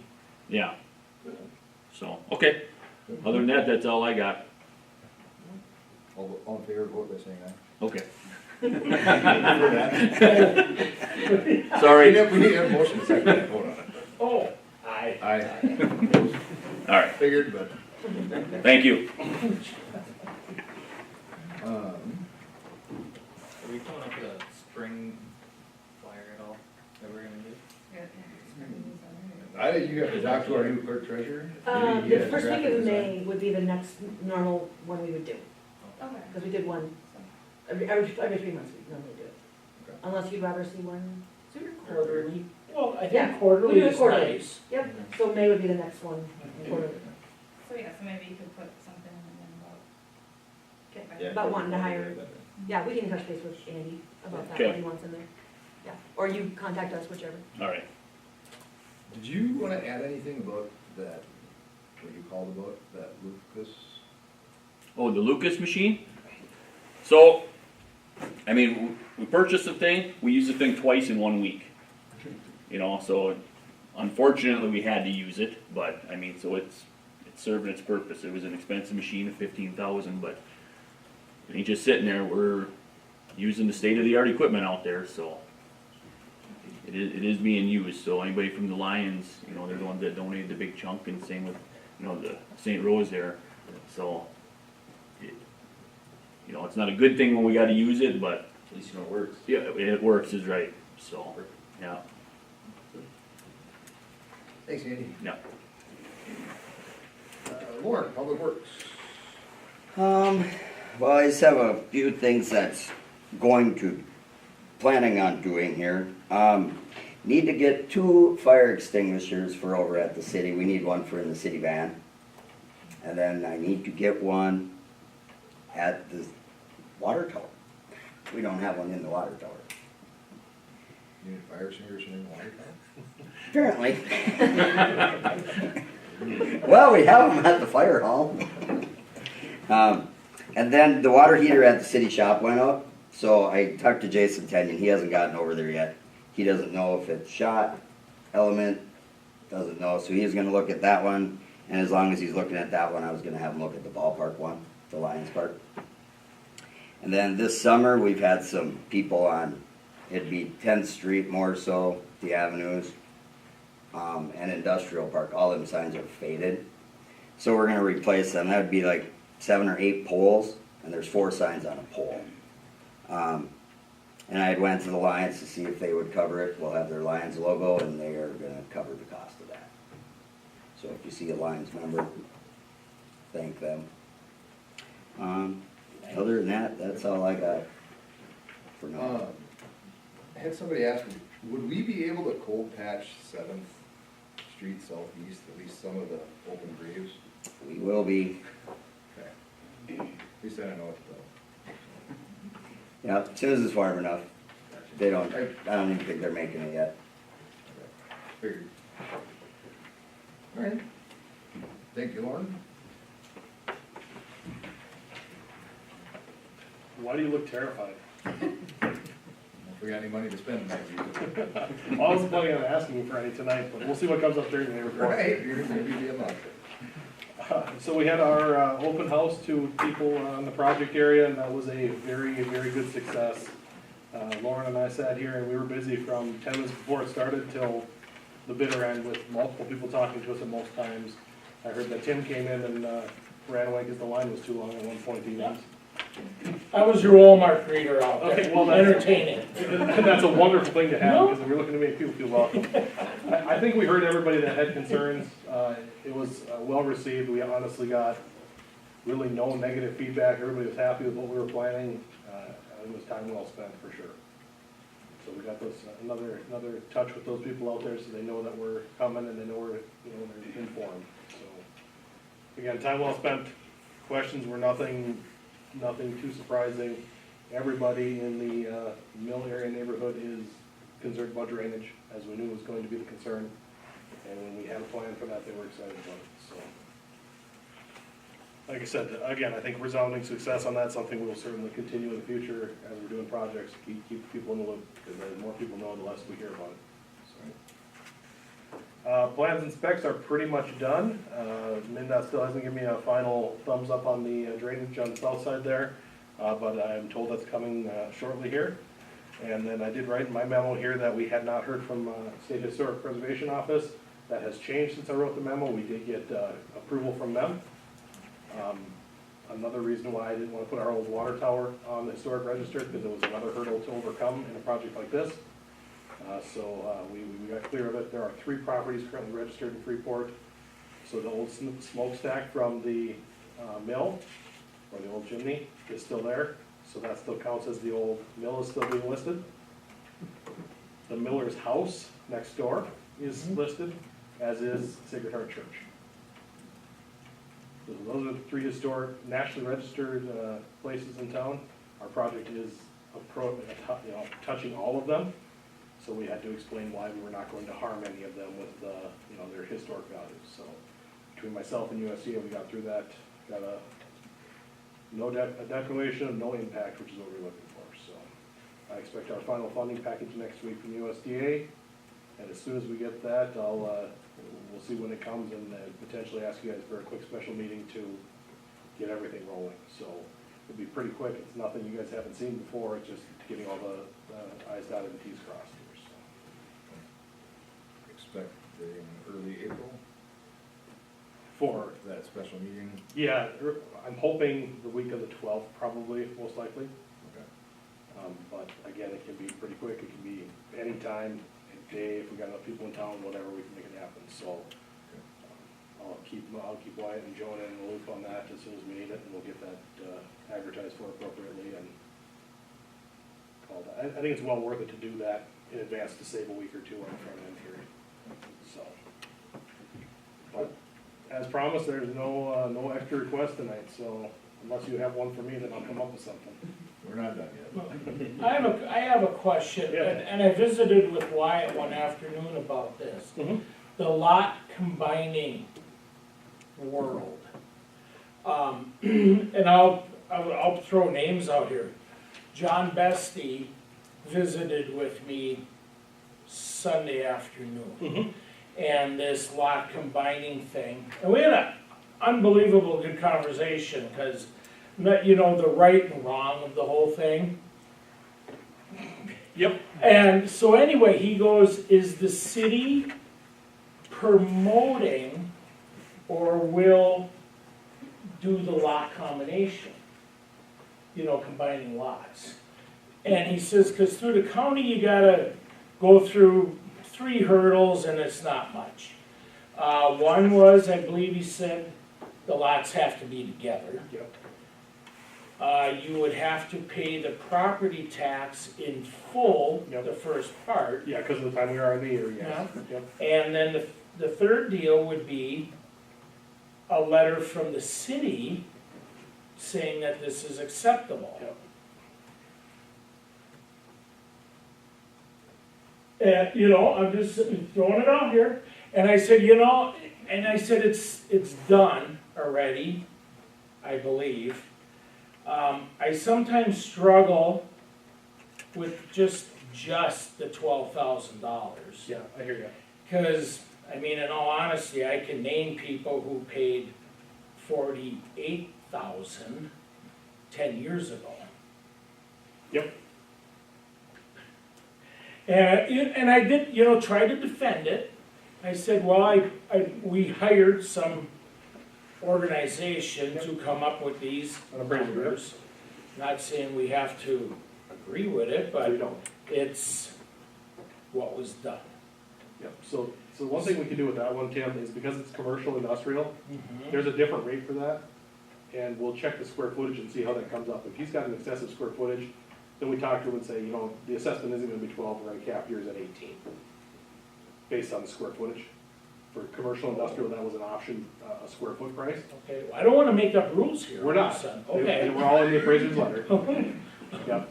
G: yeah,
E: good.
G: so, okay. Other than that, that's all I got.
F: All in favor, vote by saying aye.
G: Okay.
F: We
G: Sorry.
F: need a motion second to vote on it.
E: Oh,
F: figured, but,
G: Thank you.
M: Are we coming up with a spring flyer at all that we're gonna do?
F: you have to talk to our new clerk treasurer. Maybe he
H: The
F: has
H: first week
F: graphic
H: of
F: design.
H: May would be the next normal one we would do,
B: Okay.
H: because we did one, every 3 months we normally do it.
F: Okay.
H: Unless you'd rather see one sooner.
E: Quarterly. Well, I
H: Yeah,
E: think quarterly
H: we do it
E: is
H: quarterly.
E: nice.
H: Yep, so May would be the next one, quarterly.
B: So yeah, so maybe you could put something in about.
H: Okay, about wanting to hire, yeah, we can touch base with Andy about that,
G: Okay.
H: what he wants in there. Yeah, or you contact us, whichever.
G: All right.
F: Did you wanna add anything about that, what you called about, that Lucas?
G: Oh, the Lucas machine? So, I mean, we purchased the thing, we used the thing twice in 1 week. You know, so unfortunately we had to use it, but I mean, so it's serving its purpose. It was an expensive machine of 15,000, but it ain't just sitting there. We're using the state-of-the-art equipment out there, so it is being used. So anybody from the Lions, you know, they're the ones that donated the big chunk, and same with, you know, the St. Rose there. So, you know, it's not a good thing when we gotta use it, but
M: At least you know it works.
G: yeah, it works is right, so, yeah,
F: Thanks, Andy.
G: yeah.
F: Lauren, Public Works.
J: Well, I just have a few things that's planning on doing here. Need to get 2 fire extinguishers for over at the city. We need one for in the city van. And then I need to get one at the water tower. We don't have one in the water tower.
F: You need a fire extinguisher in the water tank?
J: Apparently. Well, we have them at the fire hall. And then the water heater at the city shop went up, so I talked to Jason Kenyon. He hasn't gotten over there yet. He doesn't know if it's shot, element, doesn't know, so he's gonna look at that one. And as long as he's looking at that one, I was gonna have him look at the ballpark one, the Lions Park. And then this summer, we've had some people on, it'd be 10th Street more so, the avenues, and Industrial Park. All them signs are faded. So we're gonna replace them. That'd be like 7 or 8 poles, and there's 4 signs on a pole. And I had went to the Lions to see if they would cover it. We'll have their Lions logo, and they are gonna cover the cost of that. So if you see a Lions member, thank them. Other than that, that's all I got for now.
F: I had somebody ask me, would we be able to cold patch 7th Street Southeast, at least some of the open graves?
J: We will be,
F: Okay. At least I don't know it though.
J: yeah, as soon as it's warm enough. They don't, I don't even think they're making it yet.
F: Figured. All right. Thank you, Lauren.
C: Why do you look terrified?
F: If we got any money to spend, might use it.
C: I wasn't planning on asking you for any tonight, but we'll see what comes up Thursday report.
F: Right, you're maybe be a month.
C: So we had our open house to people on the project area, and that was a very, very good success. Lauren and I sat here and we were busy from 10 minutes before it started till the bitter end with multiple people talking to us at most times. I heard that Tim came in and ran away because the line was too long at one point even.
E: I was your Walmart greeter out there,
C: Okay, well, that's-
E: entertaining.
C: And that's a wonderful thing to have, because we're looking to make people feel welcome. I think we heard everybody that had concerns. It was well received. We honestly got really no negative feedback. Everybody was happy with what we were planning. It was time well spent for sure. So we got those, another touch with those people out there so they know that we're coming and they know they're informed. So again, time well spent. Questions were nothing too surprising. Everybody in the mill area neighborhood is concerned about drainage, as we knew was going to be the concern. And when we had a plan for that, they were excited about it, so. Like I said, again, I think resounding success on that, something we'll certainly continue in the future as we're doing projects, keep people in the loop, because the more people know, the less we hear about it. So. Plans and specs are pretty much done. MnDOT still hasn't given me a final thumbs up on the drainage on the south side there, but I'm told that's coming shortly here. And then I did write in my memo here that we had not heard from State Historic Preservation Office. That has changed since I wrote the memo. We did get approval from them. Another reason why I didn't want to put our old water tower on the historic register, because it was another hurdle to overcome in a project like this. We got clear of it. There are 3 properties currently registered in Freeport. So the old smokestack from the mill, or the old chimney, is still there. So that still counts as the old mill is still being listed. The miller's house next door is listed, as is Sacred Heart Church. So those are the 3 historic, nationally registered places in town. Our project is touching all of them. So we had to explain why we were not going to harm any of them with their historic values. So between myself and USDA, we got through that, got a declaration of no impact, which is what we're looking for. So I expect our final funding package next week from USDA, and as soon as we get that, we'll see when it comes and potentially ask you guys for a quick special meeting to get everything rolling. So it'll be pretty quick. It's nothing you guys haven't seen before. It's just getting all the I's dotted and T's crossed here. So.
F: Expect in early April
C: For
F: that special meeting.
C: Yeah, I'm hoping the week of the 12th, probably, most likely.
F: Okay.
C: But again, it can be pretty quick. It can be any time, any day. If we got enough people in town, whatever, we can make it happen. So I'll keep Wyatt and Jonah in the loop on that as soon as we need it, and we'll get that advertised for appropriately and call that. I think it's well worth it to do that in advance to save a week or 2 on the front end here. So, but as promised, there's no extra requests tonight, so unless you have one for me, then I'll come up with something.
F: We're not done yet.
E: I have a question,
C: Yeah.
E: and I visited with Wyatt one afternoon about this.
C: Mm-hmm.
E: The lot combining world. And I'll throw names out here. John Bestie visited with me Sunday afternoon.
C: Mm-hmm.
E: And this lot combining thing. And we had an unbelievable good conversation, because, the right and wrong of the whole thing.
C: Yep.
E: And so anyway, he goes, is the city promoting or will do the lot combination? Combining lots. And he says, because through the county, you gotta go through 3 hurdles, and it's not much. One was, I believe he said, the lots have to be together.
C: Yep.
E: You would have to pay the property tax in full,
C: Yep.
E: the first part.
C: Yeah, because of the time we are in the year, yes. Yep.
E: And then the third deal would be a letter from the city saying that this is acceptable.
C: Yep.
E: And, I'm just throwing it out here. And I said, it's done already, I believe. I sometimes struggle with just the $12,000.
C: Yeah, I hear you.
E: Because, in all honesty, I can name people who paid $48,000 10 years ago.
C: Yep.
E: And I did, try to defend it. I said, well, we hired some organization to come up with these numbers. Not saying we have to agree with it, but
C: We don't.
E: it's what was done.
C: Yep. So one thing we can do with that one, Tim, is because it's commercial industrial, there's a different rate for that. And we'll check the square footage and see how that comes up. If he's got an excessive square footage, then we talk to him and say, the assessment isn't gonna be 12, we're gonna cap yours at 18. Based on the square footage. For commercial industrial, that was an option, a square foot price.
E: Okay, I don't wanna make up rules here.
C: We're not.
E: Okay.
C: We're all in the appraiser's letter. Yep.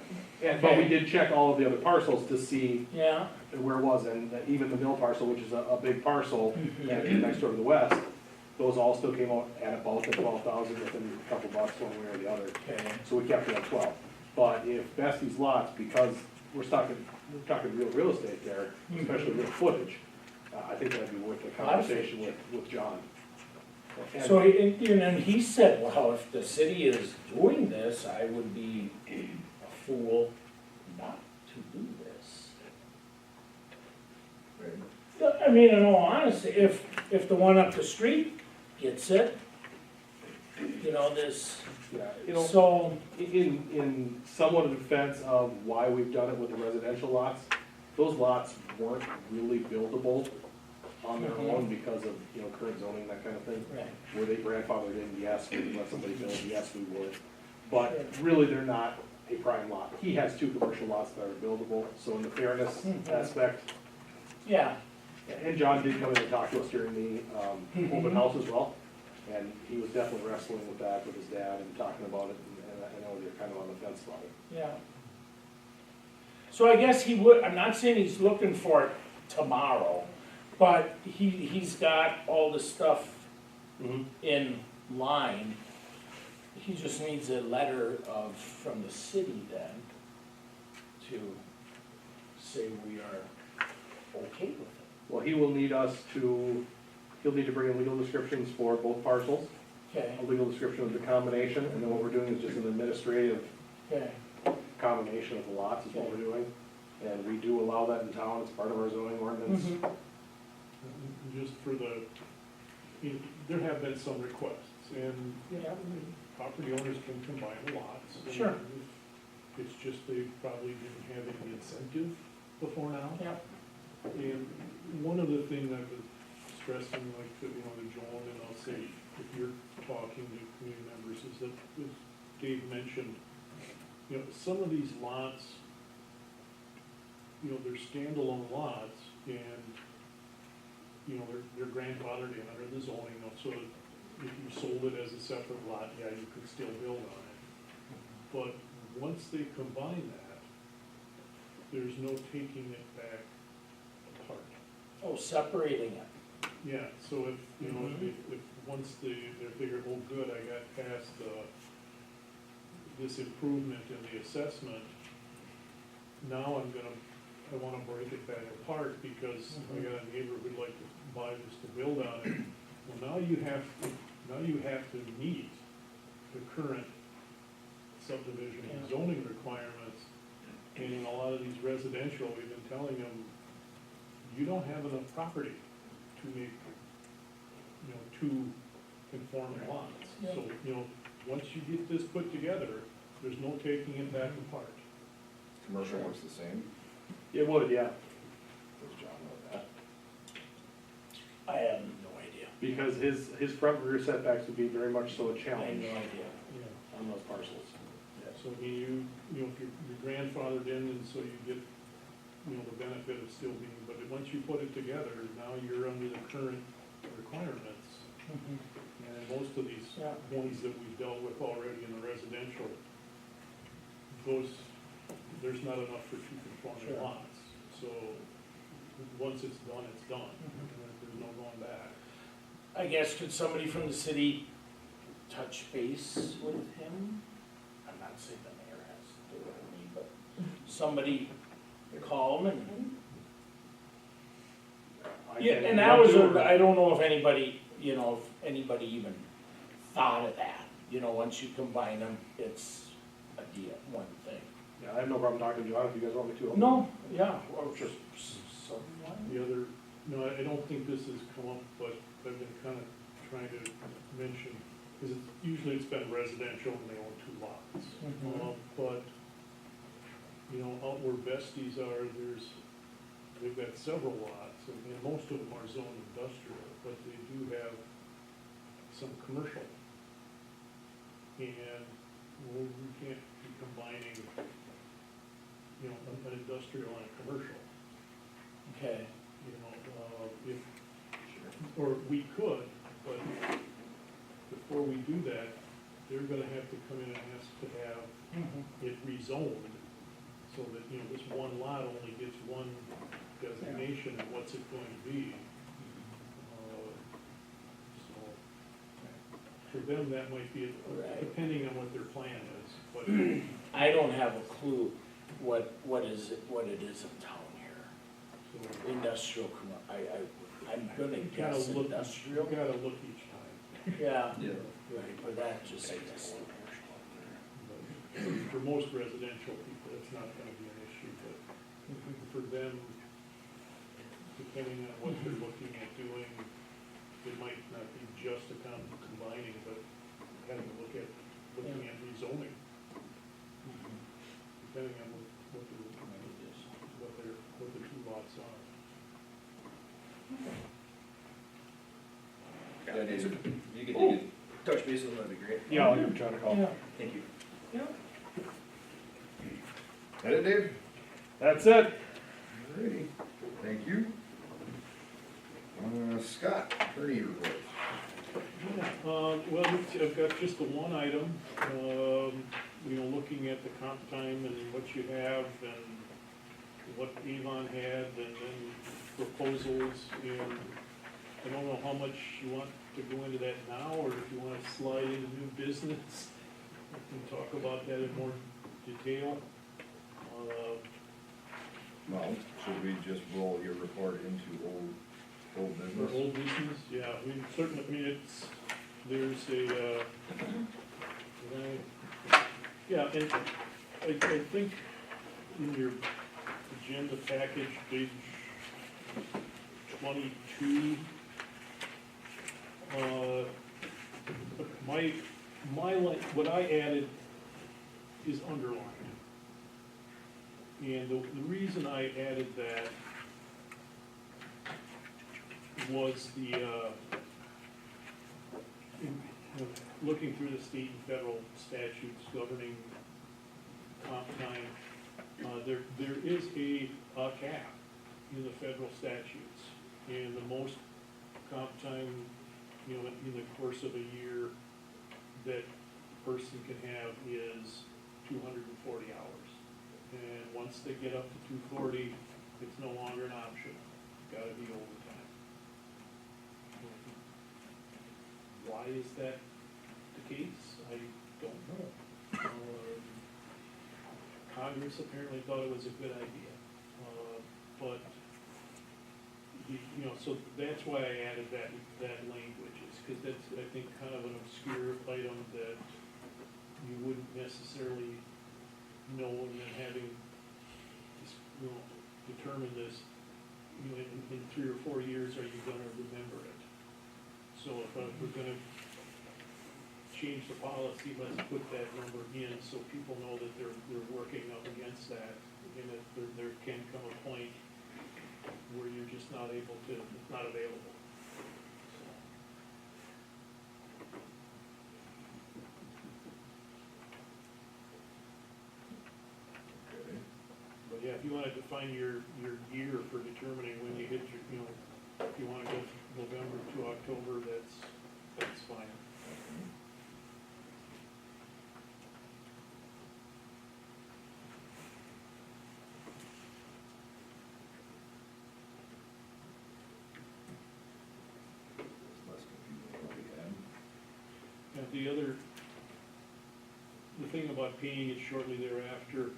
C: But we
E: Okay.
C: did check all of the other parcels to see
E: Yeah.
C: where it was, and even the mill parcel, which is a big parcel,
E: Mhm.
C: and next door to the west, those all still came out at about the 12,000, within a couple bucks one way or the other.
E: Okay.
C: So we kept it at 12. But if Bestie's lots, because we're talking real estate there, especially real footage, I think that'd be worth a conversation with John. And-
E: So, and he said, well, if the city is doing this, I would be a fool not to do this.
F: Right.
E: I mean, in all honesty, if the one up the street gets it, you know, this,
C: Yeah, you know,
E: so,
C: in somewhat of defense of why we've done it with the residential lots, those lots weren't really buildable on their own because of, you know, current zoning, that kind of thing.
E: right,
C: Were they grandfathered in? Yes. Would we let somebody build? Yes, we would. But really, they're not a prime lot. He has 2 commercial lots that are buildable, so in the fairness aspect,
E: yeah,
C: and John did come in and talk to us during the open house as well, and he was definitely wrestling with that with his dad and talking about it, and I know they're kind of on the fence about it.
E: yeah. So I guess he would, I'm not saying he's looking for it tomorrow, but he's got all the stuff in line. He just needs a letter from the city then to say we are okay with it.
C: Well, he will need us to, he'll need to bring in legal descriptions for both parcels,
E: Okay,
C: a legal description of the combination, and then what we're doing is just an administrative
E: okay,
C: combination of the lots is what we're doing. And we do allow that in town, it's part of our zoning ordinance.
N: Just for the, there have been some requests, and
E: yeah,
N: property owners can combine the lots. and
E: Sure.
N: It's just they probably didn't have any incentive before now.
E: yeah,
N: And one of the things I was stressing, like, to, you know, to Joan, and I'll say, if you're talking to community members, is that, as Dave mentioned, you know, some of these lots, you know, they're standalone lots, and, you know, they're grandfathered in under the zoning, so if you sold it as a separate lot, yeah, you could still build on it. But once they combine that, there's no taking it back apart.
E: oh, separating it,
N: Yeah, so if, you know, if once they figure, oh, good, I got past, this improvement in the assessment, now I wanna break it back apart because I got a neighbor who'd like to buy this to build on it. Well, now you have to meet the current subdivision and zoning requirements. And in a lot of these residential, we've been telling them, you don't have enough property to make, you know, 2 conforming lots. So, you know, once you get this put together, there's no taking it back apart.
F: Commercial works the same.
C: It would, yeah,
F: Does John know that?
E: I have no idea,
C: because his front rear setbacks would be very much so a
E: I have
C: challenge
E: no idea.
N: Yeah.
C: on those parcels.
N: So you know, if you're grandfathered in, and so you get, you know, the benefit of still being, but once you put it together, now you're under the current requirements. And most of these ones that we've dealt with already in the residential, there's not enough for 2 conforming lots. So, once it's done, it's done, and there's no going back.
E: I guess, could somebody from the city touch base with him? I'm not saying the mayor has to do it, I mean, but somebody call him and. Yeah, and that was, I don't know if anybody, you know, if anybody even thought of that. You know, once you combine them, it's a deal, one thing.
C: Yeah, I have no problem talking to John if you guys want me to.
E: No, yeah, or just someone.
N: The other, no, I don't think this has come up, but I've been kind of trying to mention, because usually it's been residential and they own 2 lots. But, you know, out where Besties are, they've got several lots, and most of them are zoned industrial, but they do have some commercial. And we can't be combining, you know, an industrial and a commercial.
E: Okay.
N: You know, or we could, but before we do that, they're gonna have to come in and ask to have it rezoned, so that, you know, this one lot only gets one designation, and what's it going to be? So, for them, that might be, depending on what their plan is, but.
E: I don't have a clue what it is in town here.
N: So,
E: Industrial, I'm gonna
N: you gotta
E: guess
N: look,
E: industrial.
N: you gotta look each time.
E: Yeah,
F: Yeah.
E: right, but that just is.
N: But for most residential people, it's not gonna be an issue, but for them, depending on what they're looking at doing, it might not be just a combining, but having to looking at rezoning, depending on what the two lots are.
I: Yeah, you could touch base with them, that'd be great.
C: Yeah, I'll give John a call.
E: Yeah.
I: Thank you.
F: That it, Dave?
C: That's it.
F: Alrighty, thank you. Scott, attorney report.
N: Well, I've got just the one item, looking at the comp time and what you have and what Avon had and then proposals, and I don't know how much you want to go into that now, or if you wanna slide into new business. I can talk about that in more detail.
F: Well, should we just roll your report into old
N: For
F: business?
N: old business, yeah, we certainly, there's a, yeah, and I think in your agenda package, page 22, what I added is underlined. And the reason I added that was looking through the state and federal statutes governing comp time, there is a cap in the federal statutes, and the most comp time, in the course of a year that a person can have is 240 hours. And once they get up to 240, it's no longer an option, it's gotta be overtime. Why is that the case? I don't know. Congress apparently thought it was a good idea, but, so that's why I added that language, is because that's, I think, kind of an obscure item that you wouldn't necessarily know, and then having, determine this, in 3 or 4 years, are you gonna remember it? So if we're gonna change the policy, let's put that number in so people know that they're working up against that, and that there can come a point where you're just not able to, it's not available.
F: Okay.
N: But yeah, if you wanna define your year for determining when you hit your, if you wanna go November to October, that's fine.
F: It's less confusing than what we had.
N: And the thing about paying it shortly thereafter,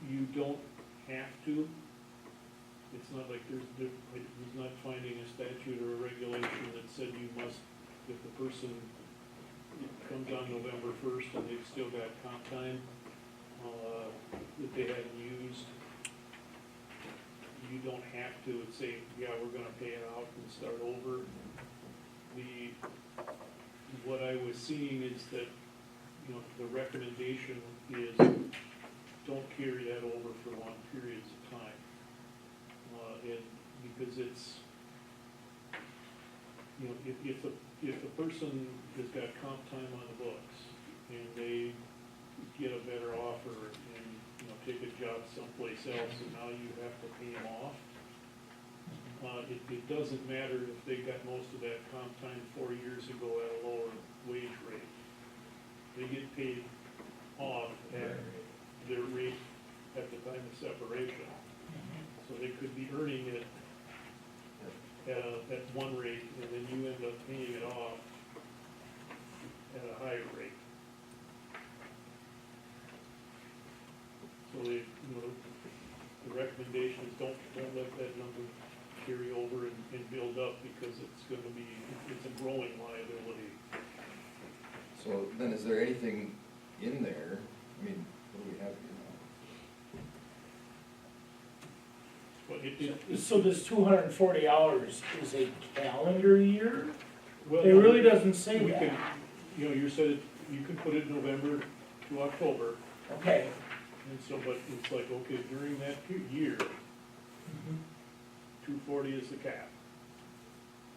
N: you don't have to. It's not like there's not finding a statute or a regulation that said you must, if the person comes on November 1st and they've still got comp time, that they haven't used, you don't have to say, yeah, we're gonna pay it out and start over. What I was seeing is that, the recommendation is don't carry that over for long periods of time. And because it's, if a person has got comp time on the books and they get a better offer and, take a job someplace else and now you have to pay them off, it doesn't matter if they got most of that comp time 4 years ago at a lower wage rate. They get paid off at their rate at the time of separation. So they could be earning it at one rate, and then you end up paying it off at a higher rate. So the recommendation is don't let that number carry over and build up, because it's a growing liability.
F: So then is there anything in there, what do we have here
E: So this 240 hours is a calendar year?
N: Well,
E: It really doesn't say
N: we can,
E: that.
N: you know, you said you can put it November to October,
E: Okay.
N: and so, but it's like, okay, during that year, 240 is the cap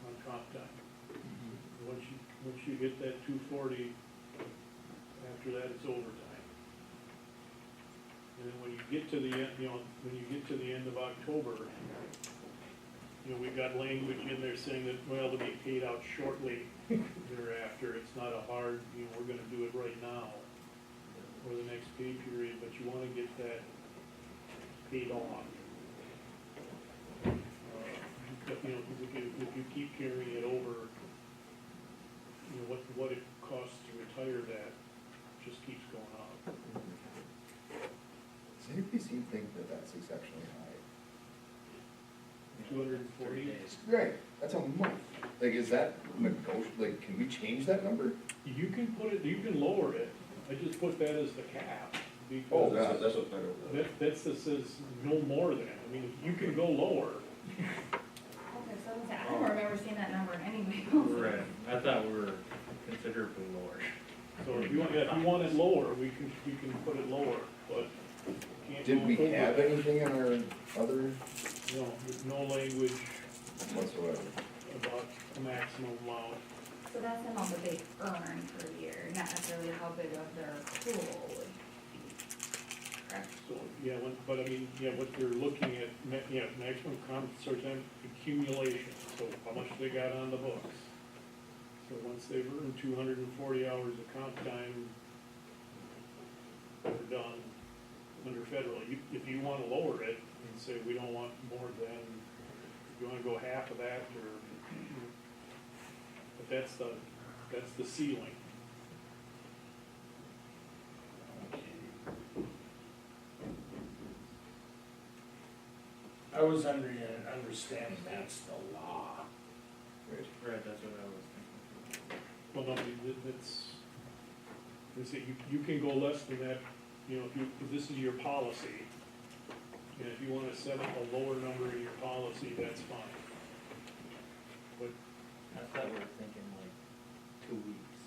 N: on comp time. Once you hit that 240, after that, it's overtime. And then when you get to the end, you know, when you get to the end of October, you know, we've got language in there saying that, well, to be paid out shortly thereafter. It's not a hard, you know, we're gonna do it right now, or the next pay period, but you wanna get that paid off. You know, 'cause if you keep carrying it over, you know, what it costs to retire that just keeps going up.
F: Does anybody seem to think that that's exceptionally high?
N: 240?
L: days.
F: Right, that's a month. Like, is that negotiable, like, can we change that number?
N: You can put it, you can lower it, I just put that as the cap,
F: Oh,
N: because
F: that's what,
N: that says no more than, I mean, you can go lower.
B: Okay, so I don't remember seeing that number anyway.
M: Right, I thought we were considerably lower.
N: So if you want it lower, we can put it lower, but can't
F: did
N: go
F: we
N: over
F: have
N: that.
F: anything in our other
N: No, there's no language
F: whatsoever?
N: about a maximum amount.
B: So that's the amount that they earn per year, not necessarily how big of their pool would be, correct?
N: So, yeah, but I mean, yeah, what they're looking at, maximum compensatory time accumulation, so how much they got on the books. So once they've earned 240 hours of comp time, they're done under federal. If you wanna lower it and say, we don't want more than, if you wanna go half of that, or, but that's the ceiling.
E: I was understanding that's the law.
M: Right, that's what I was thinking.
N: Well, no, it's, you can go less than that, you know, if this is your policy, and if you wanna set up a lower number in your policy, that's fine. But,
M: I thought we were thinking like 2 weeks.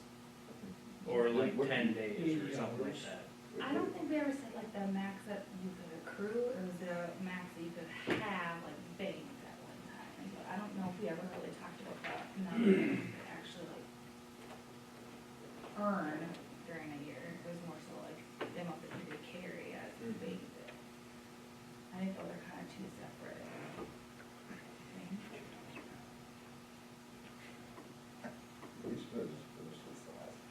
M: Or like 10 days or something like that.
B: I don't think we ever said like the max that you could accrue, or was there a max that you could have, like banked at one time? But I don't know if we ever really talked about that number that you could actually like earn during a year. It was more so like the amount that you could carry as you banked it. I think those are kind of two separate things.
F: We should just finish this last.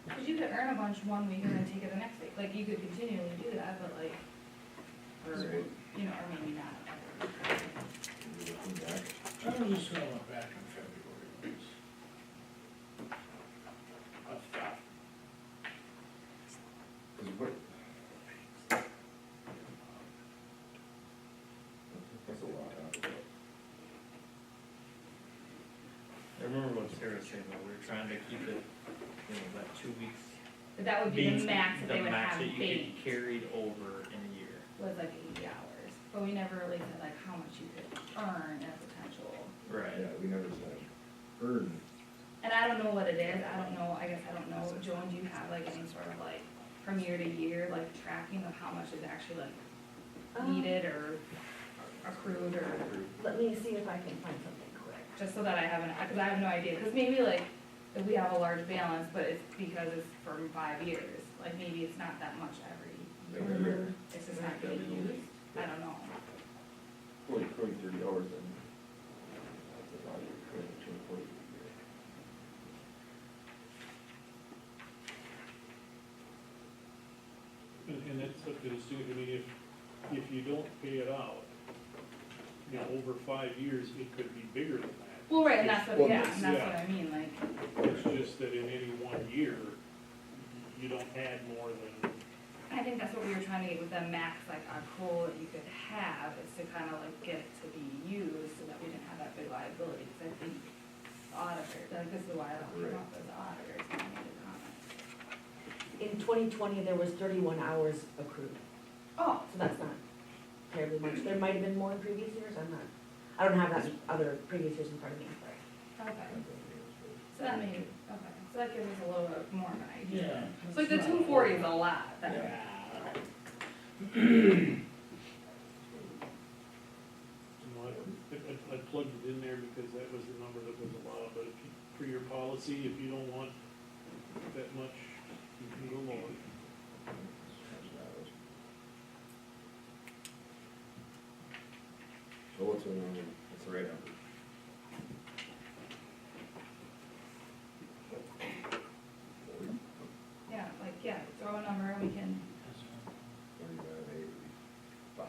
B: Because you could earn a bunch one week and then take it the next week. Like, you could continually do that, but like, or,
F: Right.
B: you know, or maybe not.
E: I'm just gonna look back in February, please. I've got,
F: That's a lot, huh?
M: I remember what Sarah said, though, we were trying to keep it, you know, that 2 weeks.
B: But that would be
M: being
B: the max that they would have
M: The max that you
B: banked,
M: get carried over in a year.
B: was like 80 hours. But we never really said like how much you could earn as potential.
M: Right.
F: Yeah, we never said earn.
B: And I don't know what it is, I don't know, I guess I don't know, Joan, do you have like any sort of like, from year to year, like tracking of how much is actually like needed or accrued or?
H: Let me see if I can find something quick.
B: Just so that I haven't, because I have no idea, because maybe like, if we have a large balance, but it's because it's from 5 years, like maybe it's not that much every year. It's just not getting used, I don't know.
K: Well, you're accruing 30 hours then. That's a lot, you're accruing 240 a year.
N: and that's up to the student, I mean, if you don't pay it out, you know, over 5 years, it could be bigger than that.
B: Well, right, and that's what,
F: Well,
B: yeah, and that's
N: yeah.
B: what I mean, like,
N: It's just that in any one year, you don't add more than,
B: I think that's what we were trying to get with the max, like, accrual that you could have, is to kind of like get it to be used, so that we didn't have that big liability, because I think the auditor, like, this is why I don't come up as the auditors, I made a comment.
H: In 2020, there was 31 hours accrued,
B: Oh,
H: so that's not terribly much. There might have been more in previous years, I don't have that other previous years in front of me, but.
B: Okay. So that made, okay, so that gives us a little bit more of an idea.
E: Yeah.
B: So like the 240 is a lot, then.
E: Yeah.
N: I plugged it in there because that was the number that was allowed, but if you, for your policy, if you don't want that much, you can go lower.
F: So what's the right number?
B: Yeah, like, yeah, throw a number and we can,
F: 45.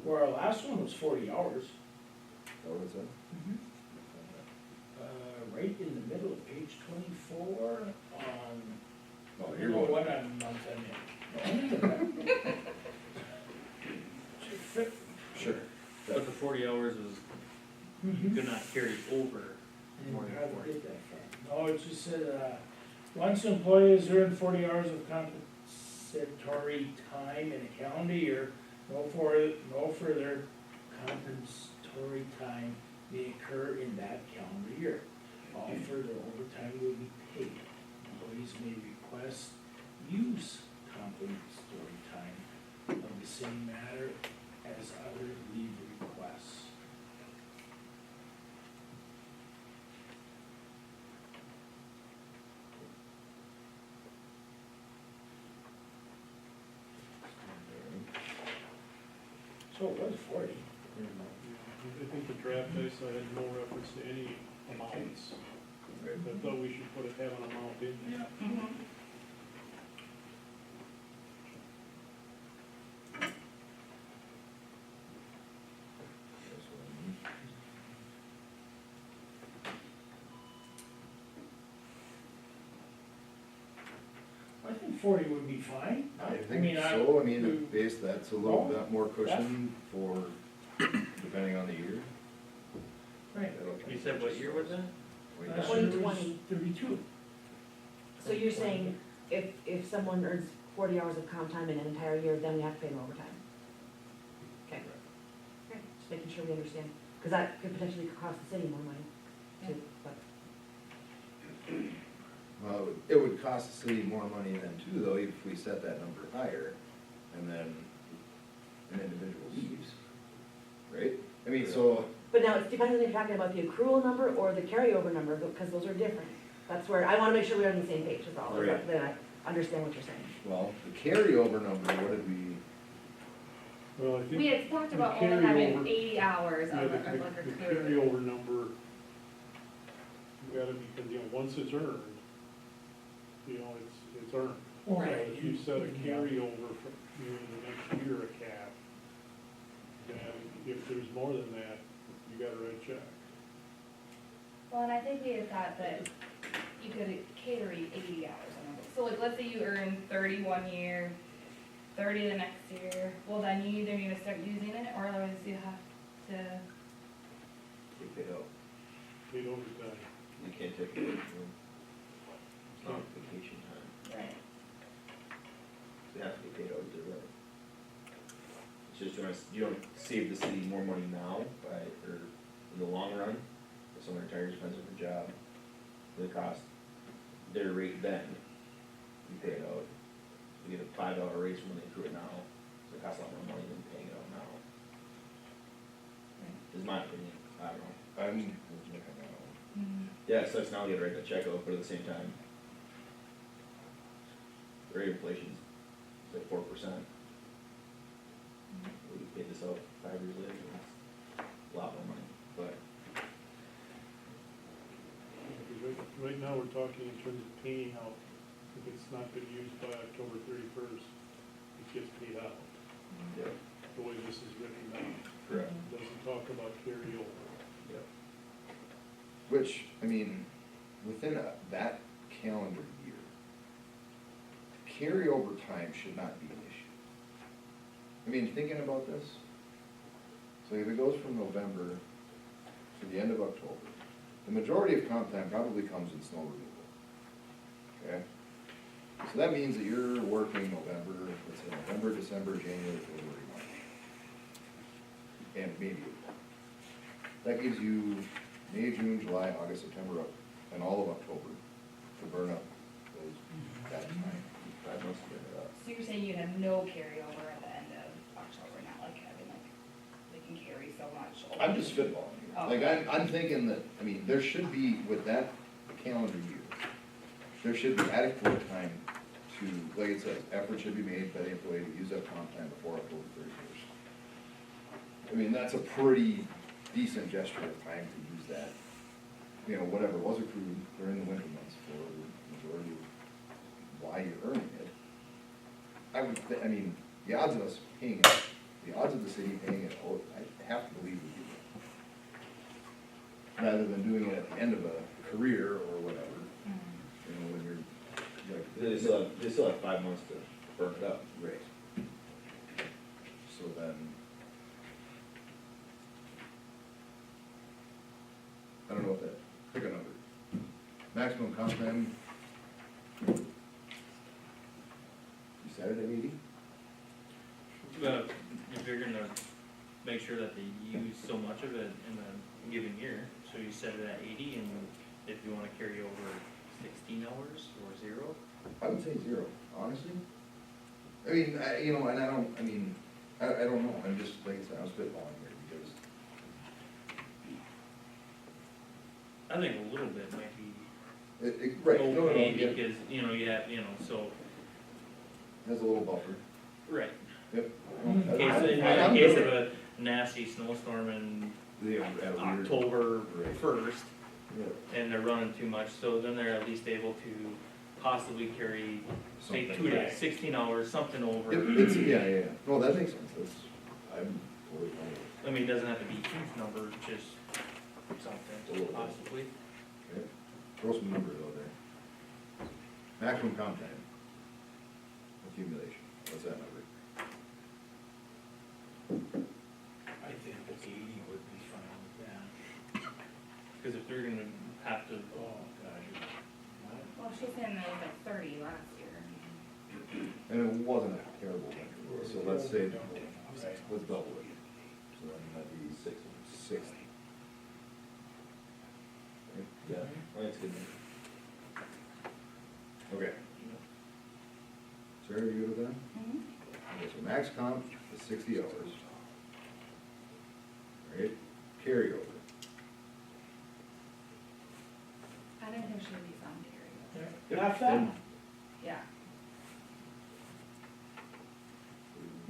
E: Well, our last one was 40 hours,
F: Oh, what's that?
E: right in the middle of page 24 on,
F: Oh,
E: I
F: you're
E: don't know
F: going,
E: what month I'm in.
F: sure.
I: But the 40 hours was, you could not carry over more than 40.
E: No, it just said, once an employee has earned 40 hours of compensatory time in a calendar year, no further compensatory time may occur in that calendar year. All further overtime will be paid. Employees may request use compensatory time of the same matter as other leave requests. So it was 40.
N: I think the draft I saw had no reference to any amounts. I thought we should have an amount in there.
E: I think 40 would be fine.
F: I think so, I mean, at base, that's a little bit more cushion for, depending on the year.
E: Right.
I: You said what year was that?
E: Last year was
H: 2020.
E: 32.
H: So you're saying if someone earns 40 hours of comp time in an entire year, then we have to pay them overtime? Okay. Okay, just making sure we understand, because that could potentially cost the city more money too, but.
F: Well, it would cost the city more money then too, though, if we set that number higher, and then an individual leaves, right? I mean, so,
H: But now it depends on if you're talking about the accrual number or the carryover number, because those are different. That's where, I wanna make sure we're on the same page with all of
F: Right.
H: that, then I understand what you're saying.
F: well, the carryover number, what did we,
N: Well, I think.
B: we had talked
N: the
B: about only having
N: carryover-
B: 80 hours
N: Yeah,
B: of
N: the
B: like
N: the
B: accrued.
N: carryover number, you gotta, because, once it's earned, it's earned.
E: Right.
N: So if you set a carryover for, the next year a cap, then if there's more than that, you gotta write a check.
B: Well, and I think we had thought that you could carry 80 hours on it. So like, let's say you earn 30 one year, 30 the next year, well then you either need to start using it, or otherwise you have to,
F: take it out?
N: Paid overtime.
F: You can't take it out. It's not vacation time,
B: right,
F: it has to be paid out either way. It's just, you don't save the city more money now, or in the long run, if someone retires, depends on the job, the cost, their rate then, you pay it out. You get a $5 raise when they accrue it now, so it costs a lot more money than paying it out now. Is my opinion, I don't know. Yeah, so it's now you gotta write the check out, but at the same time, the rate of inflation's like 4%. We paid this out 5 years later, and it's a lot more money, but.
N: Because right now, we're talking in terms of paying out, if it's not been used by October 31st, it gets paid out,
F: Yeah.
N: the way this is written now.
F: Correct.
N: It doesn't talk about carryover.
F: Yep. Which, I mean, within that calendar year, carryover time should not be an issue. I mean, thinking about this, so if it goes from November to the end of October, the majority of comp time probably comes in snow removal. Okay?
O: So that means that you're working November, let's say November, December, January, February, March. And maybe April. That gives you May, June, July, August, September, and all of October to burn up those, that time. 5 months to burn it up.
P: So you're saying you have no carryover at the end of October, not like having like, they can carry so much over?
O: I'm just spitballing here.
P: Oh.
O: Like, I'm thinking that, I mean, there should be, with that calendar year, there should be adequate time to, like it says, effort should be made by the employee to use that comp time before October 31st. I mean, that's a pretty decent gesture of time to use that, you know, whatever was accrued during the winter months for the majority of why you're earning it. I mean, the odds of us paying it, the odds of the city paying it, oh, I have to believe we do that. Rather than doing it at the end of a career or whatever, you know, when you're, like.
F: They still have 5 months to burn it up.
O: Right. So then, I don't know what that, pick a number. Maximum comp time. You set it at 80?
M: But if you're gonna make sure that they use so much of it in a given year, so you set it at 80, and if you wanna carry over 16 hours or 0?
O: I would say 0, honestly. I mean, you know, and I don't know, I'm just, like I said, I'm spitballing here because.
M: I think a little bit might be
O: Right, no,
M: okay,
O: yeah.
M: because, you know, you have, you know, so,
O: Has a little buffer.
M: right.
O: Yep.
M: In case of a nasty snowstorm in October
O: Right.
M: 1st,
O: Yeah.
M: and they're running too much, so then they're at least able to possibly carry, say,
O: Something.
M: 2 days, 16 hours, something over.
O: It's, yeah, no, that makes sense, I'm totally fine with it.
M: I mean, it doesn't have to be a huge number, just
O: A little
M: something,
O: bit.
M: possibly.
O: Okay, throw some numbers out there. Maximum comp time. Accumulation, what's that number?
E: I think the 80 would be fine with that.
M: Because if they're gonna have to,
E: Oh, gosh.
P: Well, she's saying there was like 30 last year.
O: And it wasn't a terrible winter, so let's say, let's double it. So then that'd be 60.
F: Yeah, well, that's good.
O: Okay. Sarah, you good with that?
P: Mhm.
O: Okay, so max comp is 60 hours. Right, carryover.
P: I didn't think she would be some carryover.
E: Half that?
P: Yeah.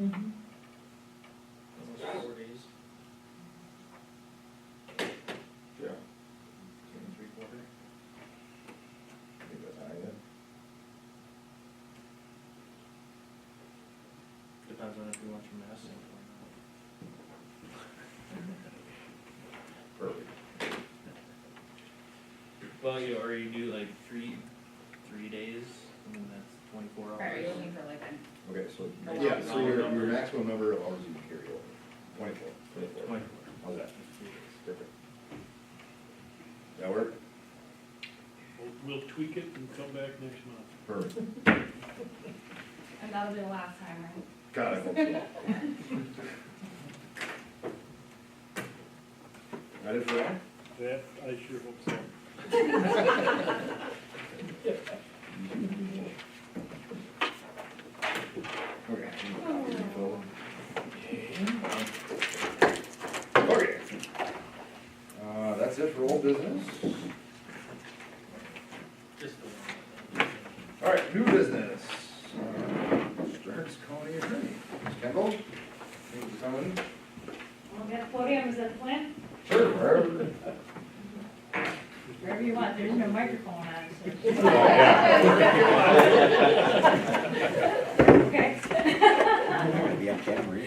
E: Mm-hmm.
M: almost 4 days,
O: Yeah.
M: 2 and 3/4.
O: I think that's high then.
M: Depends on if you want your mass in
O: Perfect.
M: or not. Well, or you do like three days, and then that's 24 hours.
P: Right, are you looking for like an,
O: Okay, so,
P: A
O: yeah,
P: long
O: so your maximum number of hours you can carry over, 24.
M: 24.
O: How's that? Perfect. That work?
N: We'll tweak it and come back next month.
O: Perfect.
P: and that'll be the last time, right?
O: God, I hope so. That it for that?
N: That, I sure hope so.
O: Okay. Okay. That's it for old business.
M: Just the one.
O: All right, new business. Stearns County Attorney. Ms. Kendall, thank you for coming.
D: Well, that podium, is that the plan?
O: Sure, wherever.
D: Wherever you want, there's no microphone on, so. Okay.
J: Be on camera.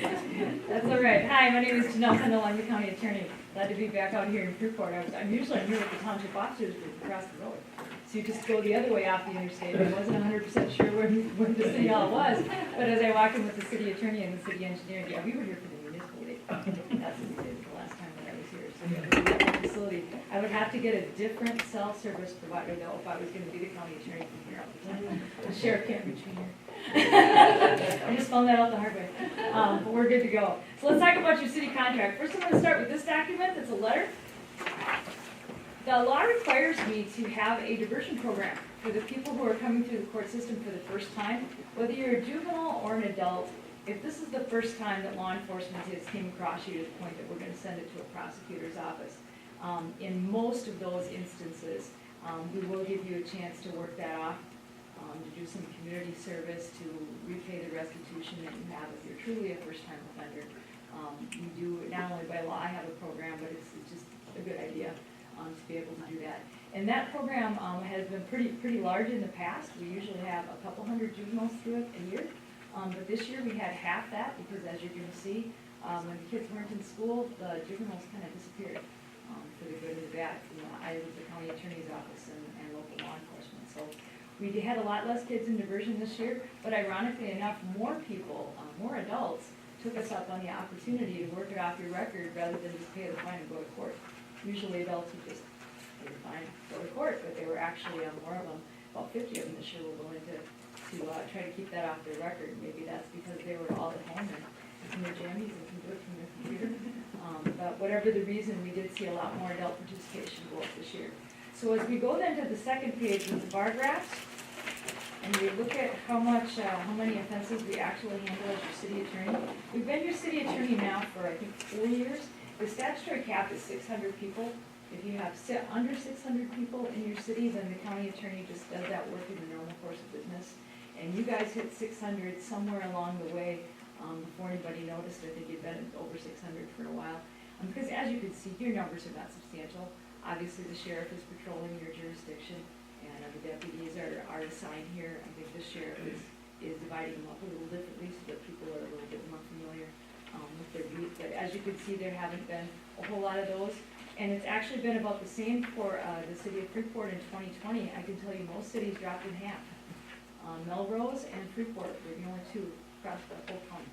D: That's all right. Hi, my name is Janelle Kendall, I'm the county attorney. Glad to be back out here in Freeport. I'm usually here with the township officers group across the road. So you just go the other way off the interstate. I wasn't 100% sure where the city hall was, but as I walked in with the city attorney and the city engineer, yeah, we were here for the municipal league. That's what we did the last time that I was here. So be able to do that in the facility. I would have to get a different cell service provider though, if I was gonna be the county attorney from here all the time. The sheriff can't reach me here. I just found that out the hard way. But we're good to go. So let's talk about your city contract. First, I'm gonna start with this document. It's a letter. The law requires me to have a diversion program for the people who are coming through the court system for the first time. Whether you're a juvenile or an adult, if this is the first time that law enforcement has came across you to the point that we're going to send it to a prosecutor's office, in most of those instances, we will give you a chance to work that off, to do some community service, to repay the restitution that you have if you're truly a first-time offender. We do, not only by law, I have a program, but it's just a good idea to be able to do that. And that program has been pretty large in the past. We usually have a couple hundred juveniles through it a year. But this year we had half that because, as you're going to see, when the kids weren't in school, the juveniles kind of disappeared for the good and the bad from the eyes of the county attorney's office and local law enforcement. So we had a lot less kids in diversion this year, but ironically enough, more people, more adults, took us up on the opportunity to work it off your record rather than just pay the fine and go to court. Usually adults would just pay the fine, go to court, but there were actually more of them, about 50 of them this year were willing to try to keep that off their record. Maybe that's because they were all at home and in their jammies and can do it from their computer. But whatever the reason, we did see a lot more adult participation go up this year. So as we go then to the second page with the bar graphs, and we look at how many offenses we actually handle as your city attorney. We've been your city attorney now for, I think, 4 years. The statutory cap is 600 people. If you have under 600 people in your city, then the county attorney just does that work in the normal course of business. And you guys hit 600 somewhere along the way before anybody noticed. I think you've been over 600 for a while. Because as you can see, your numbers are not substantial. Obviously, the sheriff is patrolling your jurisdiction, and the deputies are assigned here. I think the sheriff is dividing them up a little differently so that people are a little bit more familiar with their beat. But as you can see, there haven't been a whole lot of those. And it's actually been about the same for the city of Freeport in 2020. I can tell you most cities dropped in half. Melrose and Freeport were the only two across the whole county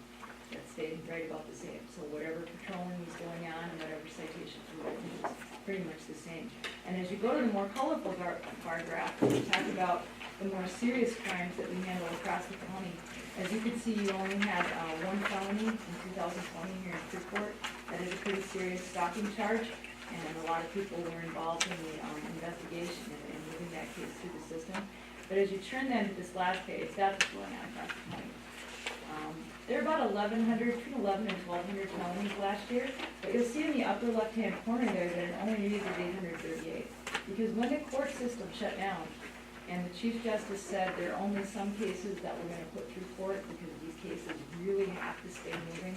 D: that stayed right about the same. So whatever patrolling was going on and whatever citations were written was pretty much the same. And as you go to the more colorful bar graph, we talk about the more serious crimes that we handle across the county. As you can see, you only had one felony in 2020 here in Freeport. That is a pretty serious stalking charge, and a lot of people were involved in the investigation and moving that case through the system. But as you turn then to this last page, that's what's going on across the county. There are about 1,100, between 11 and 1,200 felonies last year, but you'll see in the upper left-hand corner there that it only needed 838. Because when the court system shut down, and the Chief Justice said there are only some cases that we're going to put through court because these cases really have to stay moving.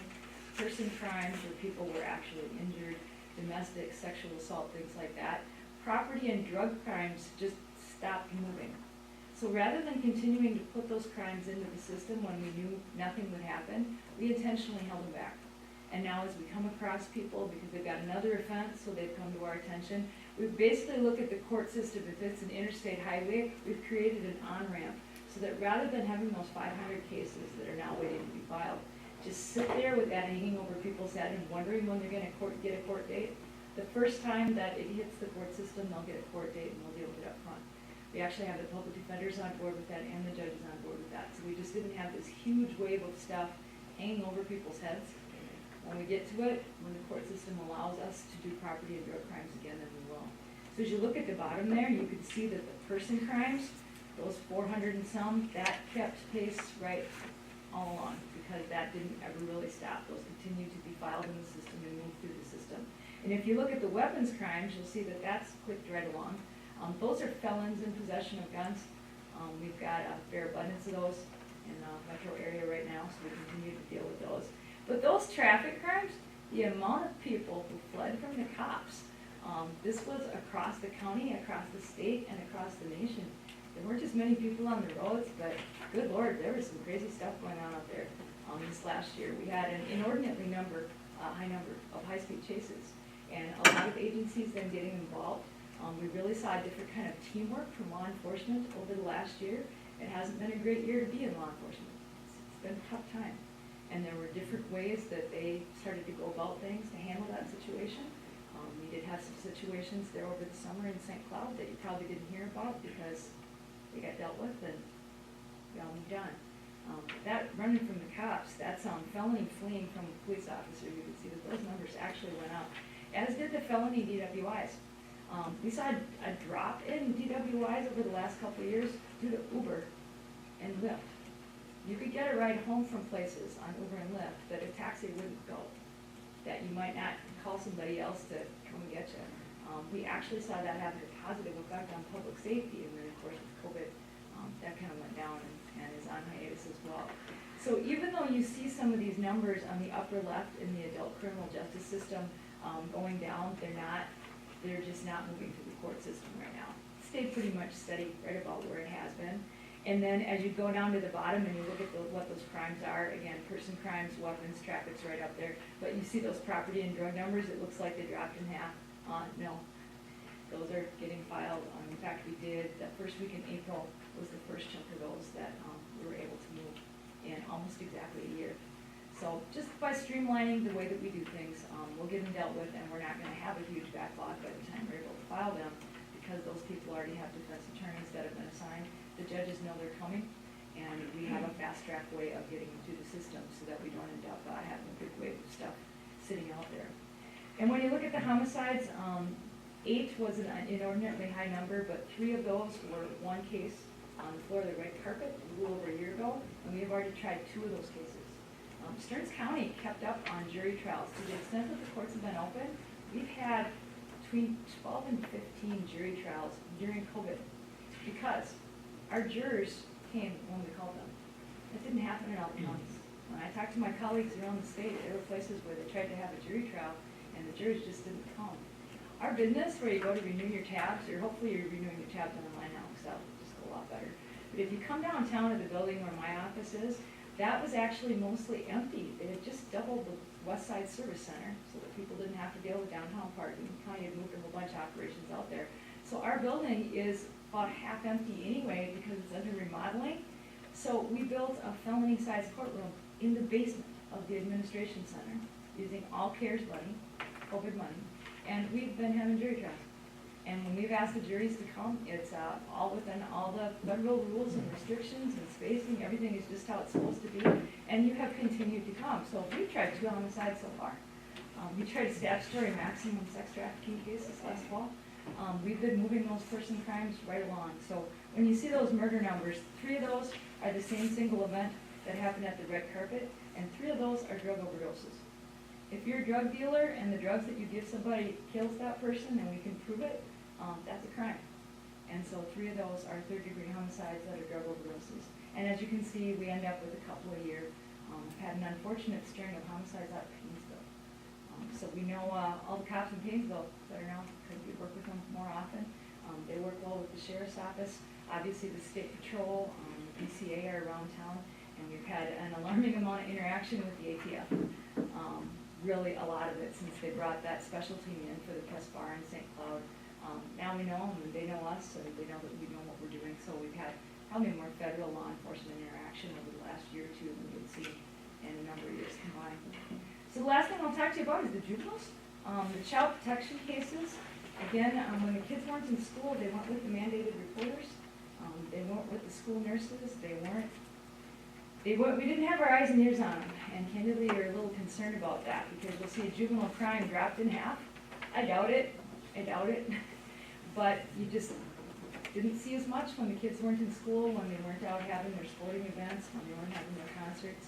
D: Person crimes where people were actually injured, domestic, sexual assault, things like that. Property and drug crimes just stopped moving. So rather than continuing to put those crimes into the system when we knew nothing would happen, we intentionally held them back. And now as we come across people, because they've got another offense, so they've come to our attention, we basically look at the court system. If it's an interstate highway, we've created an on-ramp so that rather than having those 500 cases that are now waiting to be filed, just sit there with that hanging over people's head and wondering when they're going to get a court date. The first time that it hits the court system, they'll get a court date and we'll deal with it up front. We actually have the public defenders on board with that and the judges on board with that. So we just didn't have this huge wave of stuff hanging over people's heads. When we get to it, when the court system allows us to do property and drug crimes again, then we will. So as you look at the bottom there, you can see that the person crimes, those 400 and some, that kept pace right all along because that didn't ever really stop. Those continued to be filed in the system and moved through the system. And if you look at the weapons crimes, you'll see that that's clicked right along. Those are felons in possession of guns. We've got a fair abundance of those in the metro area right now, so we continue to deal with those. But those traffic crimes, the amount of people who fled from the cops, this was across the county, across the state, and across the nation. There weren't as many people on the roads, but good Lord, there was some crazy stuff going on out there this last year. We had an inordinately high number of high-speed chases, and a lot of agencies then getting involved. We really saw a different kind of teamwork from law enforcement over the last year. It hasn't been a great year to be in law enforcement. It's been a tough time. And there were different ways that they started to go about things to handle that situation. We did have some situations there over the summer in St. Cloud that you probably didn't hear about because they got dealt with and we all moved on. That running from the cops, that's felony fleeing from a police officer, you can see that those numbers actually went up, as did the felony DWIs. We saw a drop in DWIs over the last couple of years due to Uber and Lyft. You could get a ride home from places on Uber and Lyft that a taxi wouldn't go, that you might not call somebody else to come and get you. We actually saw that have a positive effect on public safety, and then of course with COVID, that kind of went down and is on hiatus as well. So even though you see some of these numbers on the upper left in the adult criminal justice system going down, they're just not moving through the court system right now. Stayed pretty much steady right about where it has been. And then as you go down to the bottom and you look at what those crimes are, again, person crimes, weapons, traffic's right up there. But you see those property and drug numbers, it looks like they dropped in half. No, those are getting filed. In fact, we did, the first week in April was the first chunk of those that we were able to move in almost exactly a year. So just by streamlining the way that we do things, we'll get them dealt with, and we're not going to have a huge backlog by the time we're able to file them, because those people already have defense attorneys that have been assigned. The judges know they're coming, and we have a fast track way of getting them through the system so that we don't end up having a big wave of stuff sitting out there. And when you look at the homicides, 8 was an inordinately high number, but 3 of those were one case on the floor of the red carpet a little over a year ago, and we have already tried 2 of those cases. Stearns County kept up on jury trials to the extent that the courts have been open. We've had between 12 and 15 jury trials during COVID because our jurors came when we called them. That didn't happen in all the counties. When I talked to my colleagues around the state, there were places where they tried to have a jury trial and the jurors just didn't come. Our business, where you go to renew your tabs, or hopefully you're renewing your tabs online now, because that will just go a lot better. But if you come downtown to the building where my office is, that was actually mostly empty. They had just doubled the West Side Service Center so that people didn't have to deal with downtown parking. The county had moved a whole bunch of operations out there. So our building is about half empty anyway because it's under remodeling. So we built a felony-sized courtroom in the basement of the administration center using all CARES money, COVID money, and we've been having jury trials. And when we've asked the juries to come, it's all within all the federal rules and restrictions and spacing. Everything is just how it's supposed to be. And you have continued to come. So we've tried 2 homicides so far. We tried statutory maximum sex trafficking cases last fall. We've been moving those person crimes right along. So when you see those murder numbers, 3 of those are the same single event that happened at the red carpet, and 3 of those are drug overdoses. If you're a drug dealer and the drugs that you give somebody kills that person and we can prove it, that's a crime. And so 3 of those are third-degree homicides that are drug overdoses. And as you can see, we end up with a couple a year. We've had an unfortunate string of homicides out of Painesville. So we know all the cops in Painesville that are now, because we work with them more often. They work well with the sheriff's office. Obviously, the state patrol, BCA are around town, and we've had an alarming amount of interaction with the ATF. Really a lot of it since they brought that special team in for the press bar in St. Cloud. Now we know them and they know us, and they know that we know what we're doing. So we've had probably more federal law enforcement interaction over the last year or 2 than we've seen in a number of years combined. So the last thing I'll talk to you about is the juveniles, the child protection cases. Again, when the kids weren't in school, they weren't with the mandated reporters. They weren't with the school nurses. We didn't have our eyes and ears on them, and candidly, we're a little concerned about that because we'll see a juvenile crime dropped in half. I doubt it. But you just didn't see as much when the kids weren't in school, when they weren't out having their sporting events, when they weren't having their concerts.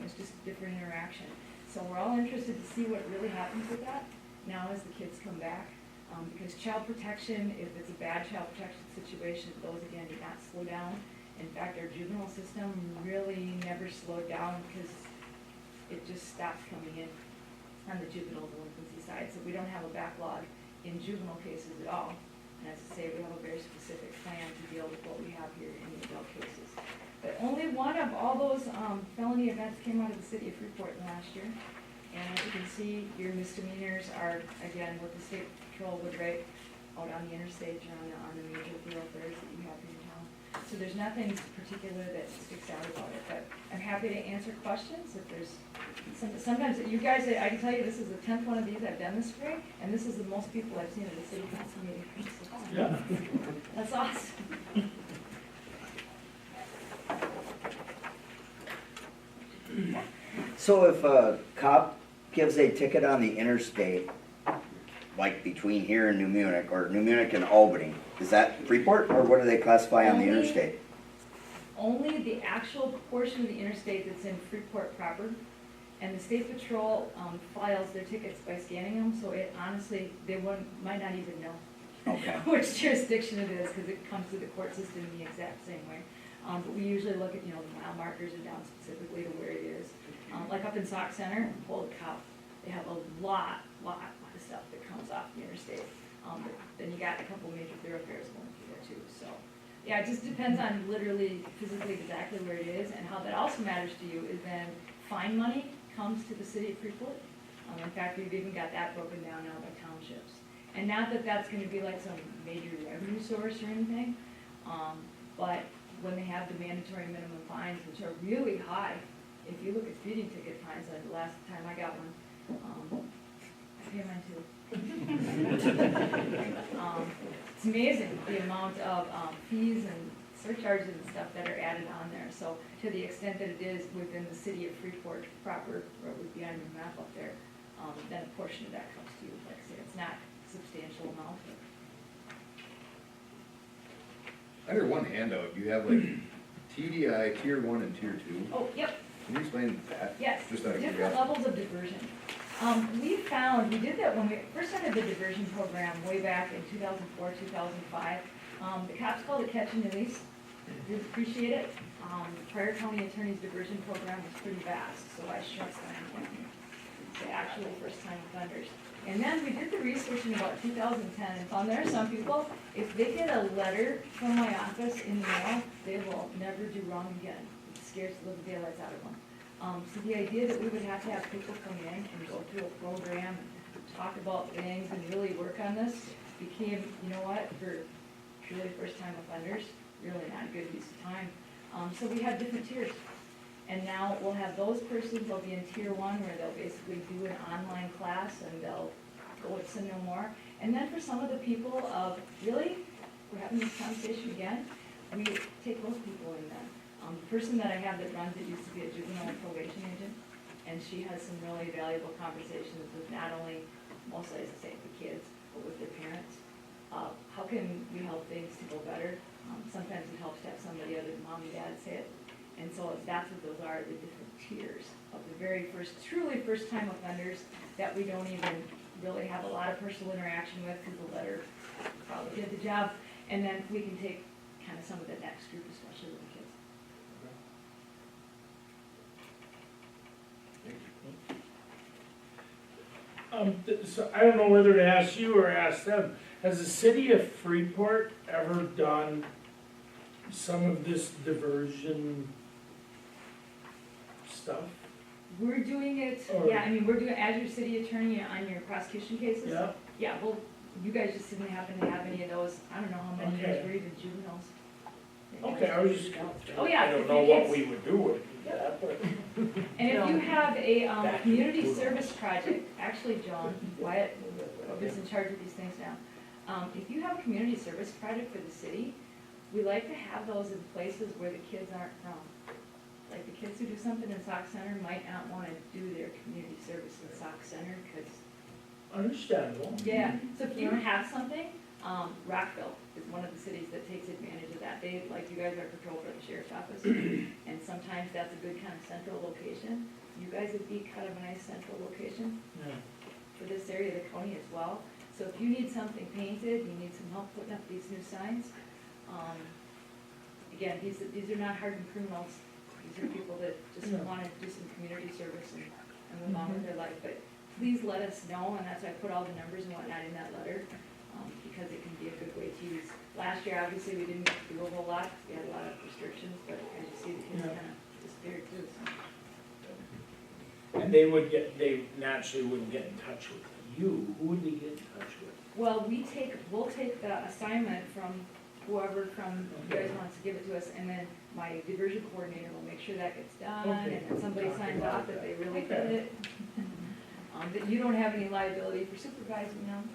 D: It's just a different interaction. So we're all interested to see what really happens with that now as the kids come back. Because child protection, if it's a bad child protection situation, those again do not slow down. In fact, our juvenile system really never slowed down because it just stops coming in on the juvenile delinquency side. So we don't have a backlog in juvenile cases at all. And as I say, we have a very specific plan to deal with what we have here in the adult cases. But only one of all those felony events came out of the city of Freeport in the last year. And as you can see, your misdemeanors are, again, what the state patrol would rate out on the interstates or on the major thoroughfares that you have in town. So there's nothing particular that sticks out about it, but I'm happy to answer questions if there's, sometimes you guys, I can tell you, this is the 10th one of these I've done this spring, and this is the most people I've seen at the city council meeting.
E: Yeah.
D: That's awesome.
J: So if a cop gives a ticket on the interstate, like between here and New Munich, or New Munich and Albany, is that Freeport, or what do they classify on the
D: Only-
J: interstate?
D: Only the actual portion of the interstate that's in Freeport proper, and the state patrol files their tickets by scanning them, so it honestly, they might not even know
J: Okay.
D: which jurisdiction it is, because it comes through the court system in the exact same way. But we usually look at, the mile markers are down specifically to where it is. Like up in Sauk Center, holy cow, they have a lot of stuff that comes off the interstate. But then you got a couple major thoroughfares going through there too, so. Yeah, it just depends on literally physically exactly where it is, and how that also matters to you is then fine money comes to the city of Freeport. In fact, we've even got that broken down now by townships. And not that that's gonna be like some major revenue source or anything, but when they have the mandatory minimum fines, which are really high, if you look at speeding ticket fines, like the last time I got one, I pay mine too. It's amazing the amount of fees and surcharges and stuff that are added on there. So to the extent that it is within the city of Freeport proper, or it would be on your map up there, then a portion of that comes to you. Like I said, it's not a substantial amount.
O: Under one handout, you have like TDI, tier 1 and tier 2.
D: Oh, yep.
O: Can you explain that?
D: Yes,
O: Just out of
D: different
O: curiosity.
D: levels of diversion. We did that when we first started the diversion program way back in 2004, 2005. The cops called it catch and release. Did appreciate it. The prior county attorney's diversion program was pretty vast, so I shrunk down to actually first-time offenders. And then we did the research in about 2010 and found there are some people, if they get a letter from my office in the mail, they will never do wrong again. It scares the living daylights out of them. So the idea that we would have to have people come in and go through a program, and talk about things and really work on this became, you know what, for purely first-time offenders, really not a good use of time. So we have different tiers. And now we'll have those persons, they'll be in tier 1 where they'll basically do an online class and they'll go with some no more. And then for some of the people of, really, we're having this conversation again, we take those people in then. The person that I have that runs it used to be a juvenile probation agent, and she has some really valuable conversations with not only, mostly as I say, the kids, but with their parents. How can we help things to go better? Sometimes it helps to have somebody other than mom and dad say it. And so that's what those are, the different tiers of the very first, truly first-time offenders that we don't even really have a lot of personal interaction with because the letter probably did the job. And then we can take kind of some of the next group, especially with the kids.
E: So I don't know whether to ask you or ask them. Has the city of Freeport ever done some of this diversion stuff?
D: We're doing it,
E: Or-
D: yeah, I mean, we're doing, as your city attorney on your prosecution cases.
E: Yeah.
D: Yeah, well, you guys just didn't happen to have any of those, I don't know how many
E: Okay.
D: years were even juveniles.
E: Okay, I was just,
D: Oh, yeah.
E: I don't know what we would do with that, but.
D: And if you have a community service project, actually, John Wyatt, who's in charge of these things now, if you have a community service project for the city, we like to have those in places where the kids aren't from. Like the kids who do something in Sauk Center might not want to do their community service in Sauk Center because.
E: Understandable.
D: Yeah, so if you have something, Rockville is one of the cities that takes advantage of that. They, like you guys are patrol for the sheriff's office, and sometimes that's a good kind of central location. You guys would be kind of a nice central location
E: Yeah.
D: for this area of the county as well. So if you need something painted, you need some help putting up these new signs, again, these are not hardened criminals. These are people that just want to do some community service and move on with their life. But please let us know, and that's why I put all the numbers and whatnot in that letter, because it can be a good way to use. Last year, obviously, we didn't do a whole lot, because we had a lot of restrictions, but as you see, the kids kind of disappeared too, so.
E: And they naturally wouldn't get in touch with you. Who would they get in touch with?
D: Well, we'll take the assignment from whoever from you guys wants to give it to us, and then my diversion coordinator will make sure that gets done, and then somebody signs off that they really did it. That you don't have any liability for supervising them,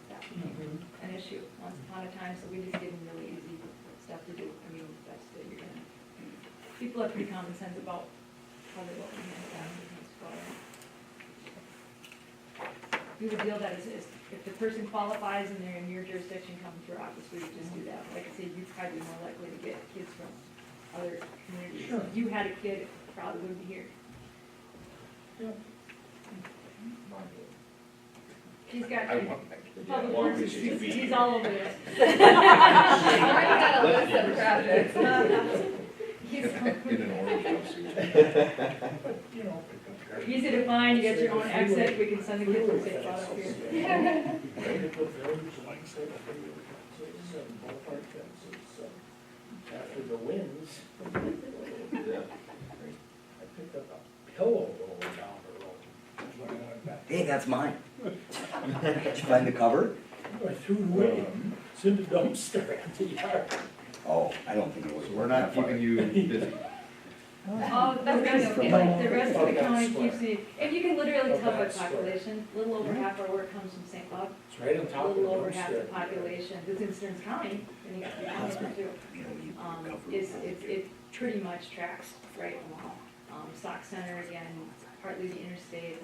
D: that became an issue once upon a time, so we just give them really easy stuff to do. I mean, that's that you're gonna, people have pretty common sense about how they look and that. We would deal that as, if the person qualifies and they're in your jurisdiction, come through our office, we would just do that. Like I said, you'd probably be more likely to get kids from other communities.
E: Sure.
D: If you had a kid, it probably wouldn't be here. He's got, public works, he's all over this.
P: I already got a list of projects.
O: In an orange jumpsuit.
D: Easy to find, you get your own exit, we can send the kids to St. Cloud up here.
E: After the winds,
F: Yeah.
E: I picked up a pillow roll down the road. When I went back.
J: Hey, that's mine. Did you find the cover?
E: I threw it away. It's in the dumpster at the yard.
J: Oh, I don't think it was.
O: We're not keeping you busy.
D: Oh, the rest of the county keeps the, and you can literally tell by population, a little over half our work comes from St. Cloud.
E: It's right on
D: A
E: top of the
D: little over half the
E: dumpster.
D: population, that's in Stearns County, and you got the county there too. It pretty much tracks right along. Stock Center again, partly the interstate,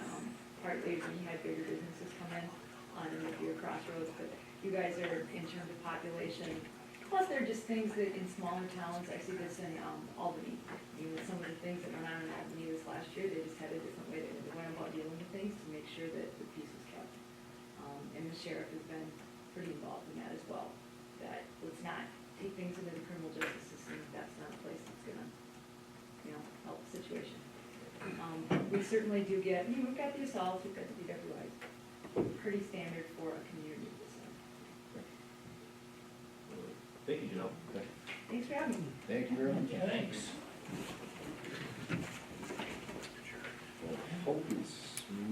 D: partly when you had bigger businesses come in on your crossroads, but you guys are in terms of population. Plus, there are just things that in smaller towns, I see this in Albany. You know, some of the things that went on in Albany this last year, they just had a different way that they went about dealing with things to make sure that the peace was kept. And the sheriff has been pretty involved in that as well. That let's not take things into the criminal justice system. That's not a place that's gonna, help the situation. We certainly do get, we've got the assaults, we've got the DWIs. Pretty standard for a community.
F: Thank you, Janelle.
D: Thanks for having me.
O: Thank you very much.
E: Thanks.
O: Holy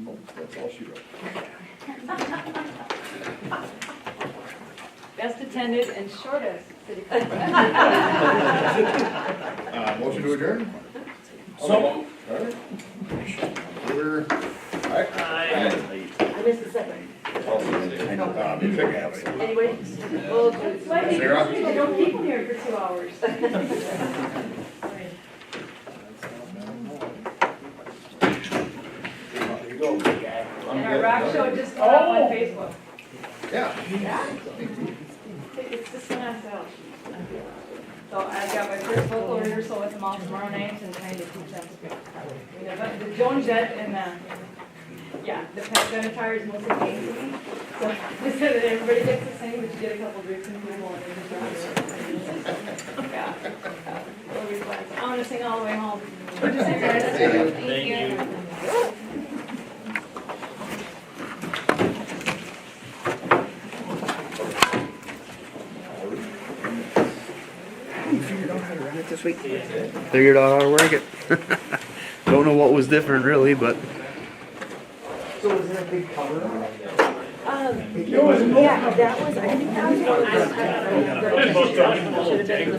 O: smokes, that's all she wrote.
D: Best attended and shortest city.
O: Motion to adjourn?
E: So.
O: Alright. Favor? Aye.
H: I missed the second.
J: I know.
H: Anybody? Well,
O: Sarah?
D: I don't keep them here for 2 hours. And our rock show just went up on Facebook.
O: Yeah.
D: Yeah? It's just gonna sell. So I've got my first vocal rehearsal with them all tomorrow night and trying to teach them. But the Joan Jett and the Pet Benatar is mostly games to me. So I said that everybody gets to sing, but you get a couple drinks and people and they're just around. Yeah. It'll be fun. I'm gonna sing all the way home. Good to see you guys.
M: Thank you.
J: You figured out how to run it this week?
A: Figured out how to work it. Don't know what was different really, but
H: So was it a big cover? Yeah, that was, I think that was. Should have been in the